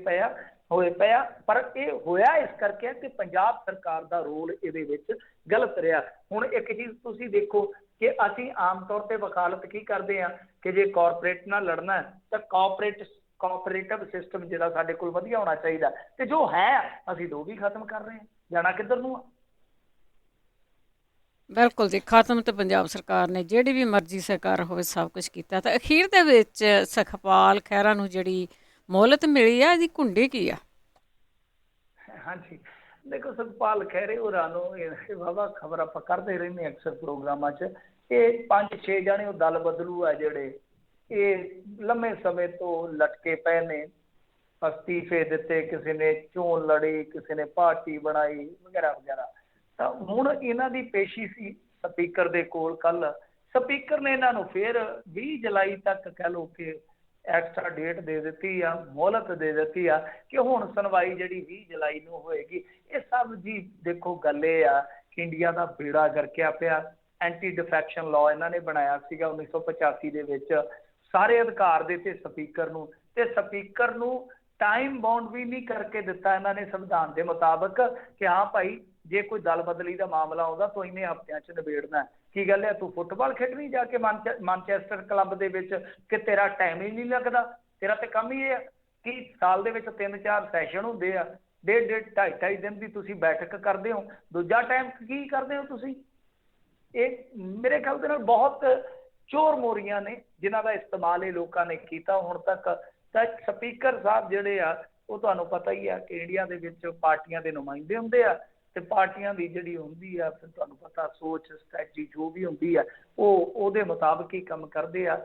ਹੋਏ ਪਏ ਆ। ਪਰ ਇਹ ਹੋਇਆ ਇਸ ਕਰਕੇ ਕਿ ਪੰਜਾਬ ਸਰਕਾਰ ਦਾ ਰੋਲ ਇਹਦੇ ਵਿੱਚ ਗਲਤ ਰਿਹਾ। ਹੁਣ ਇੱਕ ਚੀਜ਼ ਤੁਸੀਂ ਦੇਖੋ ਕਿ ਅਸੀਂ ਆਮ ਤੌਰ ਤੇ ਵਕਾਲਤ ਕੀ ਕਰਦੇ ਆ ਕਿ ਜੇ ਕਾਰਪੋਰੇਟ ਨਾਲ ਲੜਨਾ ਤਾਂ ਕੋਆਪਰੇਟਿਵ ਸਿਸਟਮ ਜਿਹੜਾ ਸਾਡੇ ਕੋਲ ਵਧੀਆ ਹੋਣਾ ਚਾਹੀਦਾ, ਤੇ ਜੋ ਹੈ ਅਸੀਂ ਦੋ ਵੀ ਖਤਮ ਕਰ ਰਹੇ ਹਾਂ। ਜਾਣਾ ਕਿੱਧਰ ਨੂੰ ਆ? ਬਿਲਕੁਲ ਜੀ, ਖਤਮ ਤਾਂ ਪੰਜਾਬ ਸਰਕਾਰ ਨੇ ਜਿਹੜੀ ਵੀ ਮਰਜ਼ੀ ਸਰਕਾਰ ਹੋਵੇ ਸਭ ਕੁਝ ਕੀਤਾ। ਤਾਂ ਅਖੀਰ ਦੇ ਵਿੱਚ ਸੁਖਪਾਲ ਖਹਿਰਾ ਨੂੰ ਜਿਹੜੀ ਮੋਹਲਤ ਮਿਲੀ ਆ, ਇਹਦੀ ਕੁੰਡੀ ਕੀ ਆ? ਹਾਂਜੀ, ਦੇਖੋ ਸੁਖਪਾਲ ਖਹਿਰੇ ਹੋਰਾਂ ਨੂੰ ਇਹ ਵਾਹਵਾ ਖਬਰ ਆਪਾਂ ਕਰਦੇ ਰਹਿੰਦੇ ਅਕਸਰ ਪ੍ਰੋਗਰਾਮਾਂ 'ਚ। ਇਹ 5-6 ਜਾਣੇ ਉਹ ਦਲ ਬਦਲੂ ਆ ਜਿਹੜੇ ਇਹ ਲੰਮੇ ਸਮੇਂ ਤੋਂ ਲਟਕੇ ਪਏ ਨੇ, ਅਸਤੀਫੇ ਦਿੱਤੇ, ਕਿਸੇ ਨੇ ਚੋਣ ਲੜੀ, ਕਿਸੇ ਨੇ ਪਾਰਟੀ ਬਣਾਈ ਵਗੈਰਾ ਵਗੈਰਾ। ਤਾਂ ਹੁਣ ਇਹਨਾਂ ਦੀ ਪੇਸ਼ੀ ਸੀ ਸਪੀਕਰ ਦੇ ਕੋਲ। ਕੱਲ ਸਪੀਕਰ ਨੇ ਇਹਨਾਂ ਨੂੰ ਫਿਰ 20 ਜੁਲਾਈ ਤੱਕ ਕਹਿ ਲਓ ਕਿ ਐਕਸਟਰਾ ਡੇਟ ਦੇ ਦਿੱਤੀ ਆ, ਮੋਹਲਤ ਦੇ ਦਿੱਤੀ ਆ ਕਿ ਹੁਣ ਸੁਣਵਾਈ ਜਿਹੜੀ 20 ਜੁਲਾਈ ਨੂੰ ਹੋਏਗੀ। ਇਹ ਸਭ ਜੀ ਦੇਖੋ ਗੱਲ ਇਹ ਆ ਕਿ ਇੰਡੀਆ ਦਾ ਬੇੜਾ ਗਰਕਿਆ ਪਿਆ। ਐਂਟੀ ਡਿਫੈਕਸ਼ਨ ਲਾਅ ਇਹਨਾਂ ਨੇ ਬਣਾਇਆ ਸੀਗਾ 1985 ਦੇ ਵਿੱਚ, ਸਾਰੇ ਅਧਿਕਾਰ ਦਿੱਤੇ ਸਪੀਕਰ ਨੂੰ, ਤੇ ਸਪੀਕਰ ਨੂੰ ਟਾਈਮ ਬਾਉਂਡ ਵੀ ਨਹੀਂ ਕਰਕੇ ਦਿੱਤਾ ਇਹਨਾਂ ਨੇ ਸੰਵਿਧਾਨ ਦੇ ਮੁਤਾਬਕ ਕਿ ਹਾਂ ਭਾਈ ਜੇ ਕੋਈ ਦਲ ਬਦਲੀ ਦਾ ਮਾਮਲਾ ਆਉਂਦਾ ਤਾਂ ਇੰਨੇ ਹਫ਼ਤਿਆਂ 'ਚ ਨਿਬੇੜਨਾ। ਕੀ ਗੱਲ ਹੈ, ਤੂੰ ਫੁੱਟਬਾਲ ਖੇਡਣੀ ਜਾ ਕੇ ਮਾਨਚੈਸਟਰ ਕਲੱਬ ਦੇ ਵਿੱਚ ਕਿ ਤੇਰਾ ਟਾਈਮ ਹੀ ਨਹੀਂ ਲੱਗਦਾ? ਤੇਰਾ ਤੇ ਕੰਮ ਹੀ ਇਹ ਆ ਕਿ ਸਾਲ ਦੇ ਵਿੱਚ 3-4 ਸੈਸ਼ਨ ਹੁੰਦੇ ਆ, 1.5 2.5 ਦਿਨ ਦੀ ਤੁਸੀਂ ਬੈਠਕ ਕਰਦੇ ਹੋ, ਦੂਜਾ ਟਾਈਮ ਕੀ ਕਰਦੇ ਹੋ ਤੁਸੀਂ? ਇਹ ਮੇਰੇ ਖਿਆਲ ਦੇ ਨਾਲ ਬਹੁਤ ਚੋਰ ਮੋਰੀਆਂ ਨੇ ਜਿਨ੍ਹਾਂ ਦਾ ਇਸਤੇਮਾਲ ਇਹ ਲੋਕਾਂ ਨੇ ਕੀਤਾ ਹੁਣ ਤੱਕ। ਤਾਂ ਸਪੀਕਰ ਸਾਹਿਬ ਜਿਹੜੇ ਆ ਉਹ ਤੁਹਾਨੂੰ ਪਤਾ ਹੀ ਆ ਕਿ ਇੰਡੀਆ ਦੇ ਵਿੱਚ ਪਾਰਟੀਆਂ ਦੇ ਨੁਮਾਇੰਦੇ ਹੁੰਦੇ ਆ, ਤੇ ਪਾਰਟੀਆਂ ਦੀ ਜਿਹੜੀ ਹੁੰਦੀ ਆ ਫਿਰ ਤੁਹਾਨੂੰ ਪਤਾ ਸੋਚ ਸਟ੍ਰੈਟਜੀ ਜੋ ਵੀ ਹੁੰਦੀ ਆ ਉਹ ਉਹਦੇ ਮੁਤਾਬਕ ਹੀ ਕੰਮ ਕਰਦੇ ਆ।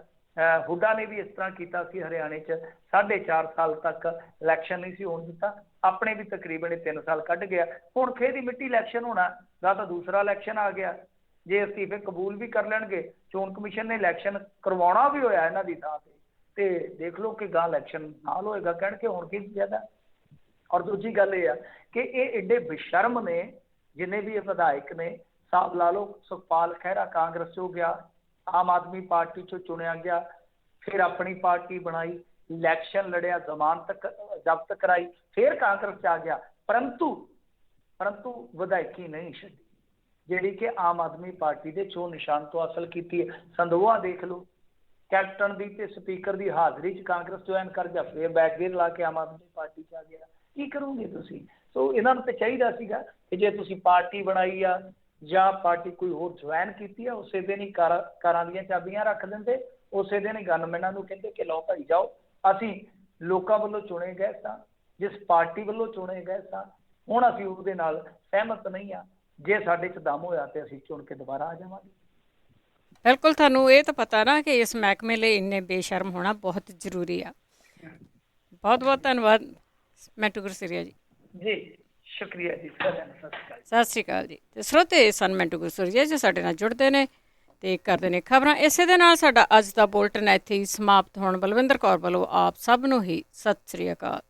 ਹੁੱਡਾ ਨੇ ਵੀ ਇਸ ਤਰ੍ਹਾਂ ਕੀਤਾ ਸੀ ਹਰਿਆਣੇ 'ਚ, 4.5 ਸਾਲ ਤੱਕ ਇਲੈਕਸ਼ਨ ਨਹੀਂ ਸੀ ਹੋਣ ਦਿੱਤਾ, ਆਪਣੇ ਵੀ ਤਕਰੀਬਨ 3 ਸਾਲ ਕੱਢ ਗਿਆ। ਹੁਣ ਖੇ ਦੀ ਮਿੱਟੀ ਇਲੈਕਸ਼ਨ ਹੋਣਾ ਦਾ ਤਾਂ ਦੂਸਰਾ ਇਲੈਕਸ਼ਨ ਆ ਗਿਆ। ਜੇ ਅਸਤੀਫੇ ਕਬੂਲ ਵੀ ਕਰ ਲੈਣਗੇ, ਚੋਣ ਕਮਿਸ਼ਨ ਨੇ ਇਲੈਕਸ਼ਨ ਕਰਵਾਉਣਾ ਵੀ ਹੋਇਆ ਇਹਨਾਂ ਦੀ ਥਾਂ ਤੇ ਦੇਖ ਲਓ ਕਿ ਗਾਂ ਇਲੈਕਸ਼ਨ ਨਾਲ ਹੋਏਗਾ ਕਹਿਣਗੇ ਹੁਣ ਕੀ ਜ਼ਿਆਦਾ। ਔਰ ਦੂਜੀ ਗੱਲ ਇਹ ਆ ਕਿ ਇਹ ਏਡੇ ਬੇਸ਼ਰਮ ਨੇ ਜਿੰਨੇ ਵੀ ਇਹ ਵਿਧਾਇਕ ਨੇ। ਹਿਸਾਬ ਲਾ ਲਓ, ਸੁਖਪਾਲ ਖਹਿਰਾ ਕਾਂਗਰਸ 'ਚੋਂ ਗਿਆ, ਆਮ ਆਦਮੀ ਪਾਰਟੀ 'ਚੋਂ ਚੁਣਿਆ ਗਿਆ, ਫਿਰ ਆਪਣੀ ਪਾਰਟੀ ਬਣਾਈ, ਇਲੈਕਸ਼ਨ ਲੜਿਆ, ਜ਼ਮਾਨਤ ਜ਼ਬਤ ਕਰਾਈ, ਫਿਰ ਕਾਂਗਰਸ 'ਚ ਆ ਗਿਆ, ਪਰੰਤੂ ਵਿਧਾਇਕੀ ਨਹੀਂ ਛੱਡੀ ਜਿਹੜੀ ਕਿ ਆਮ ਆਦਮੀ ਪਾਰਟੀ ਦੇ ਚੋਣ ਨਿਸ਼ਾਨ ਤੋਂ ਹਾਸਲ ਕੀਤੀ ਹੈ। ਸੰਦੋਆ ਦੇਖ ਲਓ, ਕੈਪਟਨ ਦੀ ਤੇ ਸਪੀਕਰ ਦੀ ਹਾਜ਼ਰੀ 'ਚ ਕਾਂਗਰਸ ਜੁਆਇਨ ਕਰ ਗਿਆ, ਫਿਰ ਬੈਕਗੇਅਰ ਲਾ ਕੇ ਆਮ ਆਦਮੀ ਪਾਰਟੀ 'ਚ ਆ ਗਿਆ। ਕੀ ਕਰੋਗੇ ਤੁਸੀਂ? ਸੋ ਇਹਨਾਂ ਨੂੰ ਤਾਂ ਚਾਹੀਦਾ ਸੀਗਾ ਕਿ ਜੇ ਤੁਸੀਂ ਪਾਰਟੀ ਬਣਾਈ ਆ ਜਾਂ ਪਾਰਟੀ ਕੋਈ ਹੋਰ ਜੁਆਇਨ ਕੀਤੀ ਆ, ਉਸੇ ਦਿਨ ਹੀ ਕਾਰਾਂ ਦੀਆਂ ਚਾਬੀਆਂ ਰੱਖ ਦਿੰਦੇ, ਉਸੇ ਦਿਨ ਹੀ ਗਨਮੈਨਾਂ ਨੂੰ ਕਹਿੰਦੇ ਕਿ ਲਓ ਭਾਈ ਜਾਓ, ਅਸੀਂ ਲੋਕਾਂ ਵੱਲੋਂ ਚੁਣੇ ਗਏ ਸਾਂ, ਜਿਸ ਪਾਰਟੀ ਵੱਲੋਂ ਚੁਣੇ ਗਏ ਸਾਂ, ਹੁਣ ਅਸੀਂ ਉਹਦੇ ਨਾਲ ਸਹਿਮਤ ਨਹੀਂ ਆ, ਜੇ ਸਾਡੇ 'ਚ ਦਮ ਹੋਇਆ ਤੇ ਅਸੀਂ ਚੁਣ ਕੇ ਦੁਬਾਰਾ ਆ ਜਾਵਾਂਗੇ। ਬਿਲਕੁਲ, ਤੁਹਾਨੂੰ ਇਹ ਤਾਂ ਪਤਾ ਨਾ ਕਿ ਇਸ ਮਹਿਕਮੇ ਲਈ ਇੰਨੇ ਬੇਸ਼ਰਮ ਹੋਣਾ ਬਹੁਤ ਜ਼ਰੂਰੀ ਆ। ਬਹੁਤ ਬਹੁਤ ਧੰਨਵਾਦ ਮੈਂਟੂ ਗੁਰਸਰੀਆ ਜੀ। ਜੀ ਸ਼ੁਕਰੀਆ ਜੀ, ਸਤਿ ਸ਼੍ਰੀ ਅਕਾਲ ਜੀ। ਤੇ ਸਰੋਤੇ ਸਨ ਮੈਂਟੂ ਗੁਰਸਰੀਆ ਜੋ ਸਾਡੇ ਨਾਲ ਜੁੜਦੇ ਨੇ ਤੇ ਕਰਦੇ ਨੇ ਖਬਰਾਂ। ਇਸੇ ਦੇ ਨਾਲ ਸਾਡਾ ਅੱਜ ਦਾ ਬੁਲਟਨ ਇੱਥੇ ਹੀ ਸਮਾਪਤ ਹੋਣ। ਬਲਵਿੰਦਰ ਕੌਰ ਵੱਲੋਂ ਆਪ ਸਭ ਨੂੰ ਹੀ ਸਤਿ ਸ਼੍ਰੀ ਅਕਾਲ।